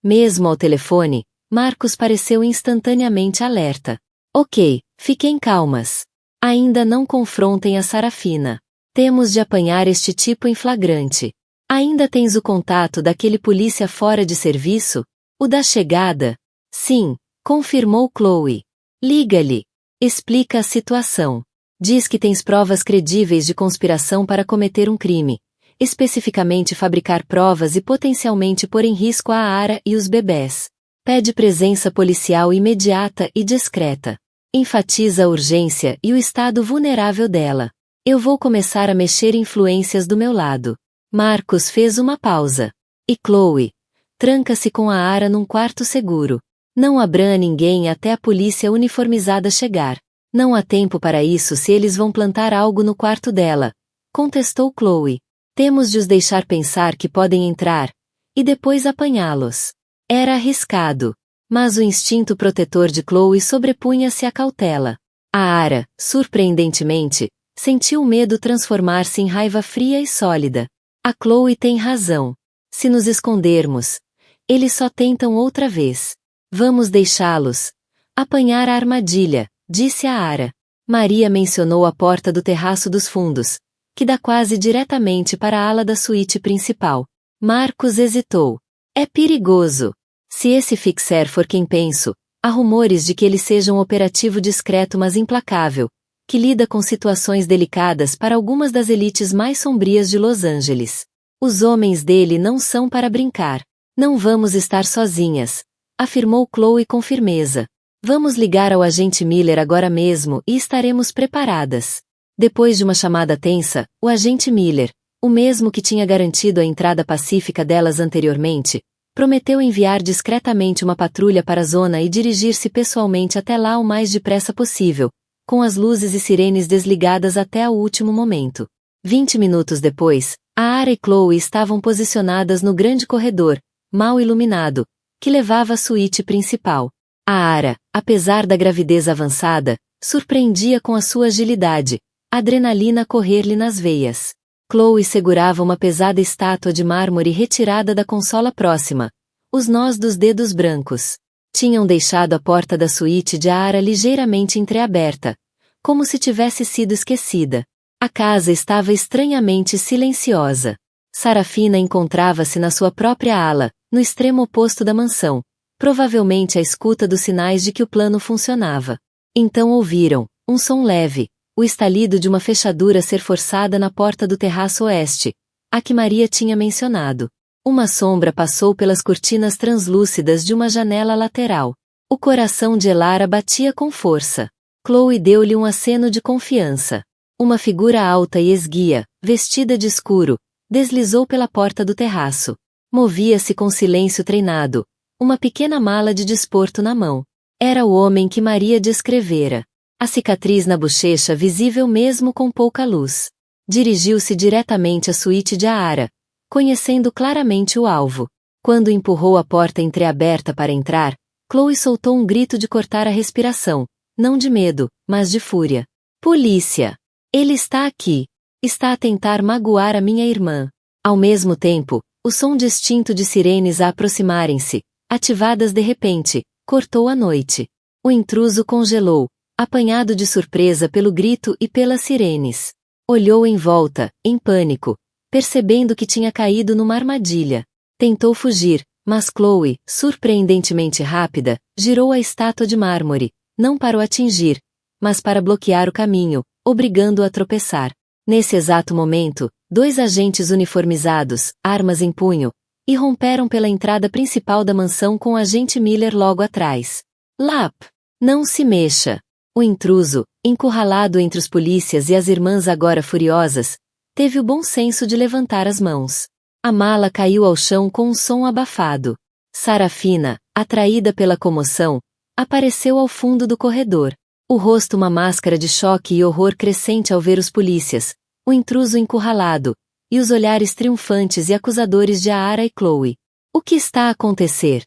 A: Mesmo ao telefone, Marcos pareceu instantaneamente alerta. Ok, fiquem calmas. Ainda não confrontem a Sarafina. Temos de apanhar este tipo em flagrante. Ainda tens o contato daquele polícia fora de serviço? O da chegada? Sim, confirmou Chloe. Liga-lhe. Explica a situação. Diz que tens provas credíveis de conspiração para cometer um crime, especificamente fabricar provas e potencialmente pôr em risco a Ara e os bebés. Pede presença policial imediata e discreta. Enfatiza a urgência e o estado vulnerável dela. Eu vou começar a mexer influências do meu lado. Marcos fez uma pausa. E Chloe? Tranca-se com a Ara num quarto seguro. Não abra a ninguém até a polícia uniformizada chegar. Não há tempo para isso se eles vão plantar algo no quarto dela, contestou Chloe. Temos de os deixar pensar que podem entrar, e depois apanhá-los. Era arriscado, mas o instinto protetor de Chloe sobrepunha-se à cautela. A Ara, surpreendentemente, sentiu o medo transformar-se em raiva fria e sólida. A Chloe tem razão. Se nos escondermos, eles só tentam outra vez. Vamos deixá-los apanhar a armadilha, disse a Ara. Maria mencionou a porta do terraço dos fundos, que dá quase diretamente para a ala da suíte principal. Marcos hesitou. É perigoso. Se esse Fixer for quem penso, há rumores de que ele seja um operativo discreto mas implacável, que lida com situações delicadas para algumas das elites mais sombrias de Los Angeles. Os homens dele não são para brincar. Não vamos estar sozinhas, afirmou Chloe com firmeza. Vamos ligar ao agente Miller agora mesmo e estaremos preparadas. Depois de uma chamada tensa, o agente Miller, o mesmo que tinha garantido a entrada pacífica delas anteriormente, prometeu enviar discretamente uma patrulha para a zona e dirigir-se pessoalmente até lá o mais depressa possível, com as luzes e sirenes desligadas até o último momento. 20 minutos depois, a Ara e Chloe estavam posicionadas no grande corredor, mal iluminado, que levava à suíte principal. A Ara, apesar da gravidez avançada, surpreendia com a sua agilidade, a adrenalina a correr-lhe nas veias. Chloe segurava uma pesada estátua de mármore retirada da consola próxima. Os nós dos dedos brancos tinham deixado a porta da suíte de Ara ligeiramente entreaberta, como se tivesse sido esquecida. A casa estava estranhamente silenciosa. Sarafina encontrava-se na sua própria ala, no extremo oposto da mansão, provavelmente à escuta dos sinais de que o plano funcionava. Então ouviram um som leve, o estalido de uma fechadura ser forçada na porta do terraço oeste, a que Maria tinha mencionado. Uma sombra passou pelas cortinas translúcidas de uma janela lateral. O coração de Elara batia com força. Chloe deu-lhe um aceno de confiança. Uma figura alta e esguia, vestida de escuro, deslizou pela porta do terraço. Movia-se com silêncio treinado, uma pequena mala de desporto na mão. Era o homem que Maria descrevera. A cicatriz na bochecha visível mesmo com pouca luz. Dirigiu-se diretamente à suíte de Ara, conhecendo claramente o alvo. Quando empurrou a porta entreaberta para entrar, Chloe soltou um grito de cortar a respiração, não de medo, mas de fúria. Polícia! Ele está aqui! Está a tentar magoar a minha irmã. Ao mesmo tempo, o som distinto de sirenes a aproximarem-se, ativadas de repente, cortou a noite. O intruso congelou, apanhado de surpresa pelo grito e pelas sirenes. Olhou em volta, em pânico, percebendo que tinha caído numa armadilha. Tentou fugir, mas Chloe, surpreendentemente rápida, girou a estátua de mármore, não para o atingir, mas para bloquear o caminho, obrigando-o a tropeçar. Nesse exato momento, 2 agentes uniformizados, armas em punho, irromperam pela entrada principal da mansão com o agente Miller logo atrás. Lap! Não se mexa! O intruso, encurralado entre os polícias e as irmãs agora furiosas, teve o bom senso de levantar as mãos. A mala caiu ao chão com um som abafado. Sarafina, atraída pela comoção, apareceu ao fundo do corredor. O rosto uma máscara de choque e horror crescente ao ver os polícias, o intruso encurralado, e os olhares triunfantes e acusadores de Ara e Chloe. O que está a acontecer?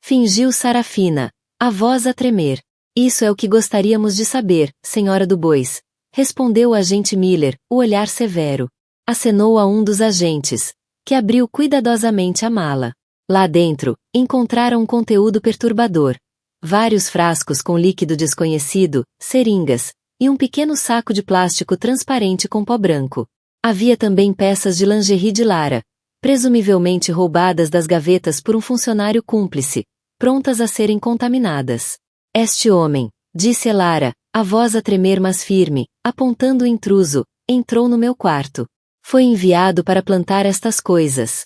A: Fingiu Sarafina, a voz a tremer. Isso é o que gostaríamos de saber, senhora do Bois, respondeu o agente Miller, o olhar severo. Acenou a um dos agentes, que abriu cuidadosamente a mala. Lá dentro, encontraram um conteúdo perturbador. Vários frascos com líquido desconhecido, seringas, e um pequeno saco de plástico transparente com pó branco. Havia também peças de lingerie de Lara, presumivelmente roubadas das gavetas por um funcionário cúmplice, prontas a serem contaminadas. Este homem, disse Lara, a voz a tremer mas firme, apontando o intruso, entrou no meu quarto. Foi enviado para plantar estas coisas.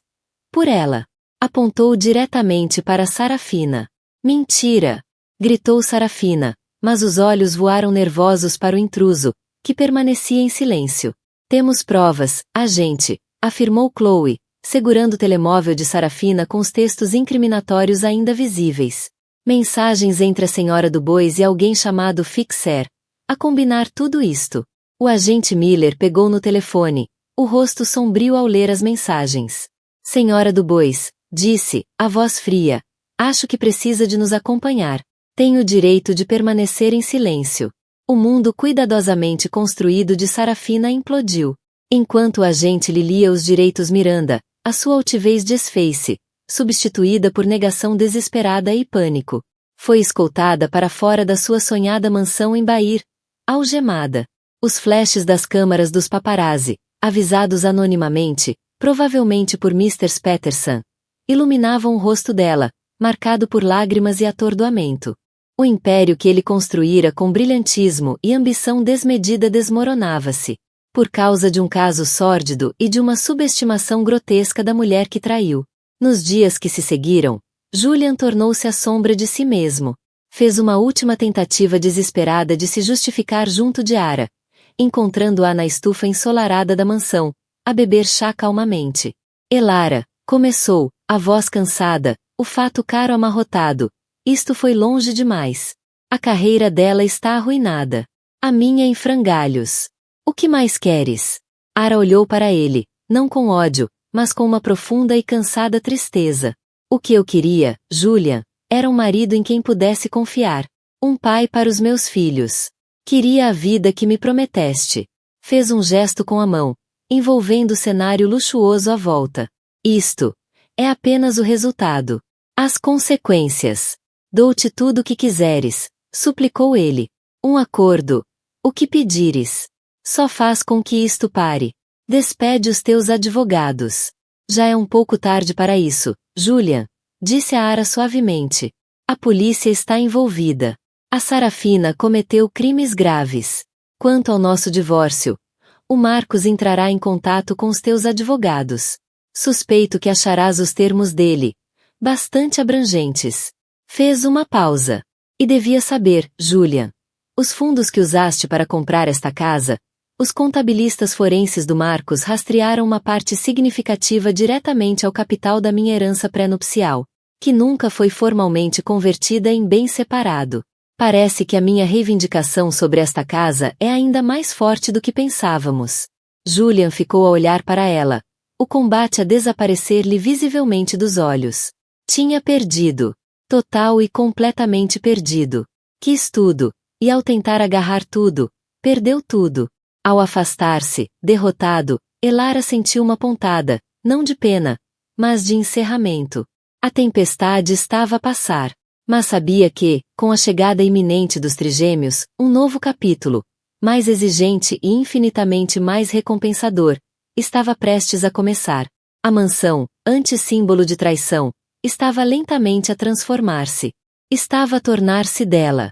A: Por ela. Apontou diretamente para Sarafina. Mentira! Gritou Sarafina, mas os olhos voaram nervosos para o intruso, que permanecia em silêncio. Temos provas, agente, afirmou Chloe, segurando o telemóvel de Sarafina com os textos incriminatórios ainda visíveis. Mensagens entre a senhora do Bois e alguém chamado Fixer. A combinar tudo isto. O agente Miller pegou no telefone, o rosto sombrio ao ler as mensagens. Senhora do Bois, disse, a voz fria, acho que precisa de nos acompanhar. Tenho o direito de permanecer em silêncio. O mundo cuidadosamente construído de Sarafina implodiu. Enquanto o agente lhe lia os direitos Miranda, a sua altivez desfez-se, substituída por negação desesperada e pânico. Foi escoltada para fora da sua sonhada mansão em Bahia, algemada. Os flashes das câmaras dos paparazzi, avisados anonimamente, provavelmente por Mr. Patterson, iluminavam o rosto dela, marcado por lágrimas e atordoamento. O império que ele construíra com brilhantismo e ambição desmedida desmoronava-se, por causa de um caso sórdido e de uma subestimação grotesca da mulher que traiu. Nos dias que se seguiram, Julian tornou-se a sombra de si mesmo. Fez uma última tentativa desesperada de se justificar junto de Ara, encontrando-a na estufa ensolarada da mansão, a beber chá calmamente. Elara, começou, a voz cansada, o fato caro amarrotado. Isto foi longe demais. A carreira dela está arruinada. A minha em frangalhos. O que mais queres? Ara olhou para ele, não com ódio, mas com uma profunda e cansada tristeza. O que eu queria, Julian, era um marido em quem pudesse confiar. Um pai para os meus filhos. Queria a vida que me prometeste. Fez um gesto com a mão, envolvendo o cenário luxuoso à volta. Isto é apenas o resultado. As consequências. Dou-te tudo o que quiseres, suplicou ele. Um acordo. O que pedires. Só faz com que isto pare. Despede os teus advogados. Já é um pouco tarde para isso, Julian, disse a Ara suavemente. A polícia está envolvida. A Sarafina cometeu crimes graves. Quanto ao nosso divórcio, o Marcos entrará em contato com os teus advogados. Suspeito que acharás os termos dele bastante abrangentes. Fez uma pausa. E devia saber, Julian. Os fundos que usaste para comprar esta casa, os contabilistas forenses do Marcos rastrearam uma parte significativa diretamente ao capital da minha herança pré-nupcial, que nunca foi formalmente convertida em bem separado. Parece que a minha reivindicação sobre esta casa é ainda mais forte do que pensávamos. Julian ficou a olhar para ela, o combate a desaparecer-lhe visivelmente dos olhos. Tinha perdido. Total e completamente perdido. Quis tudo, e ao tentar agarrar tudo, perdeu tudo. Ao afastar-se, derrotado, Elara sentiu uma pontada, não de pena, mas de encerramento. A tempestade estava a passar. Mas sabia que, com a chegada iminente dos trigêmeos, um novo capítulo, mais exigente e infinitamente mais recompensador, estava prestes a começar. A mansão, antes símbolo de traição, estava lentamente a transformar-se. Estava a tornar-se dela.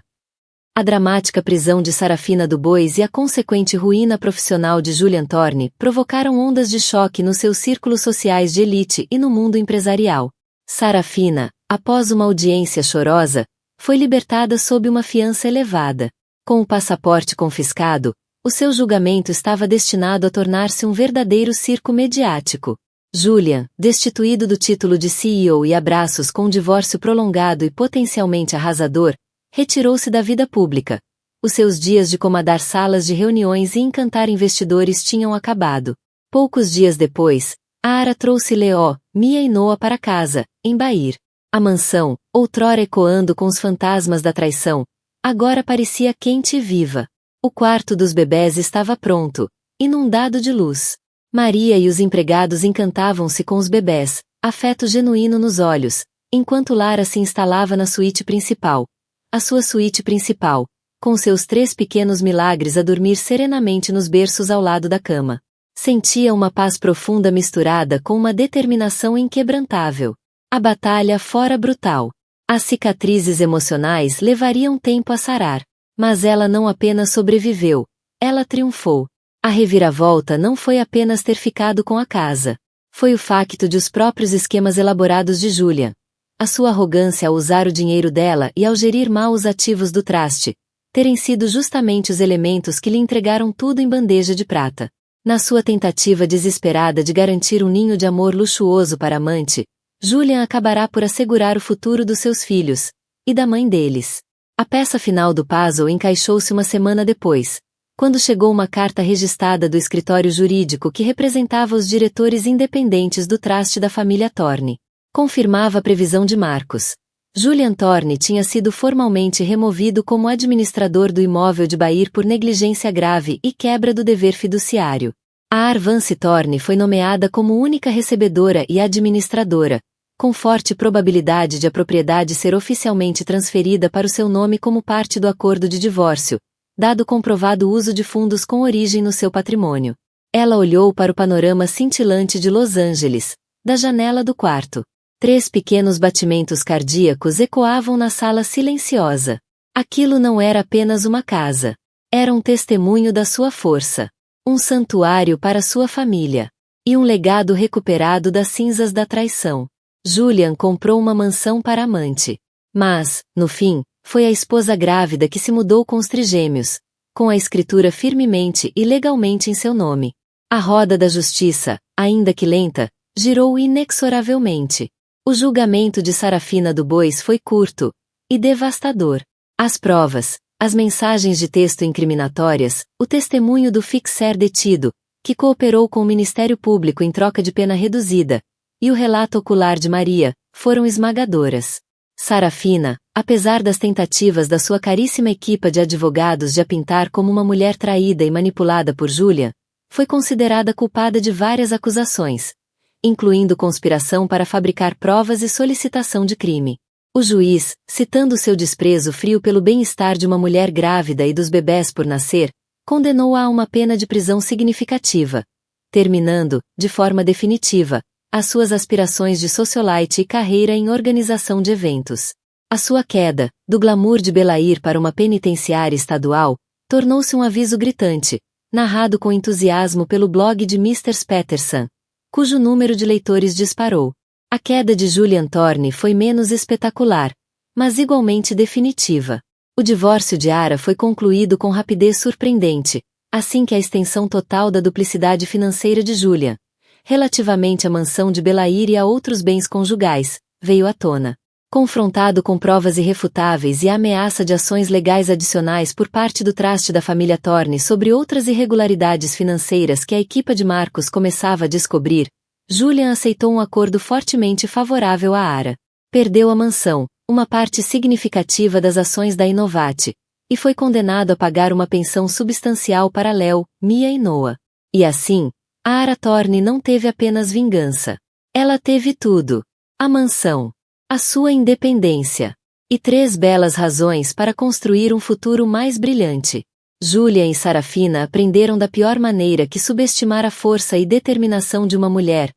A: A dramática prisão de Sarafina Dubois e a consequente ruína profissional de Julian Thorne provocaram ondas de choque nos seus círculos sociais de elite e no mundo empresarial. Sarafina, após uma audiência chorosa, foi libertada sob uma fiança elevada. Com o passaporte confiscado, o seu julgamento estava destinado a tornar-se um verdadeiro circo mediático. Julian, destituído do título de CEO e a braços com um divórcio prolongado e potencialmente arrasador, retirou-se da vida pública. Os seus dias de comandar salas de reuniões e encantar investidores tinham acabado. Poucos dias depois, Ara trouxe Leo, Mia e Noah para casa, em Bahir. A mansão, outrora ecoando com os fantasmas da traição, agora parecia quente e viva. O quarto dos bebés estava pronto, inundado de luz. Maria e os empregados encantavam-se com os bebés, afeto genuíno nos olhos, enquanto Lara se instalava na suíte principal. A sua suíte principal, com seus 3 pequenos milagres a dormir serenamente nos berços ao lado da cama. Sentia uma paz profunda misturada com uma determinação inquebrantável. A batalha fora brutal. As cicatrizes emocionais levariam tempo a sarar. Mas ela não apenas sobreviveu, ela triunfou. A reviravolta não foi apenas ter ficado com a casa. Foi o facto de os próprios esquemas elaborados de Julian. A sua arrogância ao usar o dinheiro dela e ao gerir mal os ativos do traste, terem sido justamente os elementos que lhe entregaram tudo em bandeja de prata. Na sua tentativa desesperada de garantir um ninho de amor luxuoso para a amante, Julian acabará por assegurar o futuro dos seus filhos, e da mãe deles. A peça final do puzzle encaixou-se uma semana depois, quando chegou uma carta registrada do escritório jurídico que representava os diretores independentes do traste da família Thorne. Confirmava a previsão de Marcos. Julian Thorne tinha sido formalmente removido como administrador do imóvel de Bahir por negligência grave e quebra do dever fiduciário. A Arvance Thorne foi nomeada como única recebedora e administradora, com forte probabilidade de a propriedade ser oficialmente transferida para o seu nome como parte do acordo de divórcio, dado o comprovado uso de fundos com origem no seu patrimônio. Ela olhou para o panorama cintilante de Los Angeles, da janela do quarto. 3 pequenos batimentos cardíacos ecoavam na sala silenciosa. Aquilo não era apenas uma casa. Era um testemunho da sua força. Um santuário para sua família. E um legado recuperado das cinzas da traição. Julian comprou uma mansão para a amante. Mas, no fim, foi a esposa grávida que se mudou com os trigêmeos, com a escritura firmemente e legalmente em seu nome. A roda da justiça, ainda que lenta, girou inexoravelmente. O julgamento de Sarafina Dubois foi curto e devastador. As provas, As mensagens de texto incriminatórias, o testemunho do fixer detido, que cooperou com o Ministério Público em troca de pena reduzida, e o relato ocular de Maria, foram esmagadoras. Sarafina, apesar das tentativas da sua caríssima equipa de advogados de a pintar como uma mulher traída e manipulada por Julian, foi considerada culpada de várias acusações, incluindo conspiração para fabricar provas e solicitação de crime. O juiz, citando seu desprezo frio pelo bem-estar de uma mulher grávida e dos bebés por nascer, condenou-a a uma pena de prisão significativa, terminando, de forma definitiva, as suas aspirações de socialite e carreira em organização de eventos. A sua queda, do glamour de Belair para uma penitenciária estadual, tornou-se um aviso gritante, narrado com entusiasmo pelo blog de Mr. Patterson, cujo número de leitores disparou. A queda de Julian Thorne foi menos espetacular, mas igualmente definitiva. O divórcio de Ara foi concluído com rapidez surpreendente, assim que a extensão total da duplicidade financeira de Julian, relativamente à mansão de Belair e a outros bens conjugais, veio à tona. Confrontado com provas irrefutáveis e a ameaça de ações legais adicionais por parte do traste da família Thorne sobre outras irregularidades financeiras que a equipa de Marcos começava a descobrir, Julian aceitou um acordo fortemente favorável a Ara. Perdeu a mansão, uma parte significativa das ações da Innovate, e foi condenado a pagar uma pensão substancial para Léo, Mia e Noah. E assim, a Ara Thorne não teve apenas vingança. Ela teve tudo. A mansão, a sua independência, e 3 belas razões para construir um futuro mais brilhante. Julian e Sarafina aprenderam da pior maneira que subestimar a força e determinação de uma mulher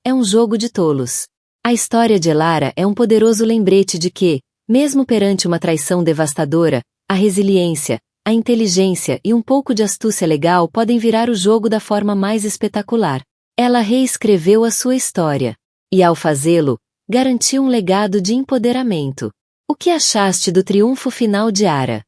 A: é um jogo de tolos. A história de Elara é um poderoso lembrete de que, mesmo perante uma traição devastadora, a resiliência, a inteligência e um pouco de astúcia legal podem virar o jogo da forma mais espetacular. Ela reescreveu a sua história. E ao fazê-lo, garantiu um legado de empoderamento. O que achaste do triunfo final de Ara?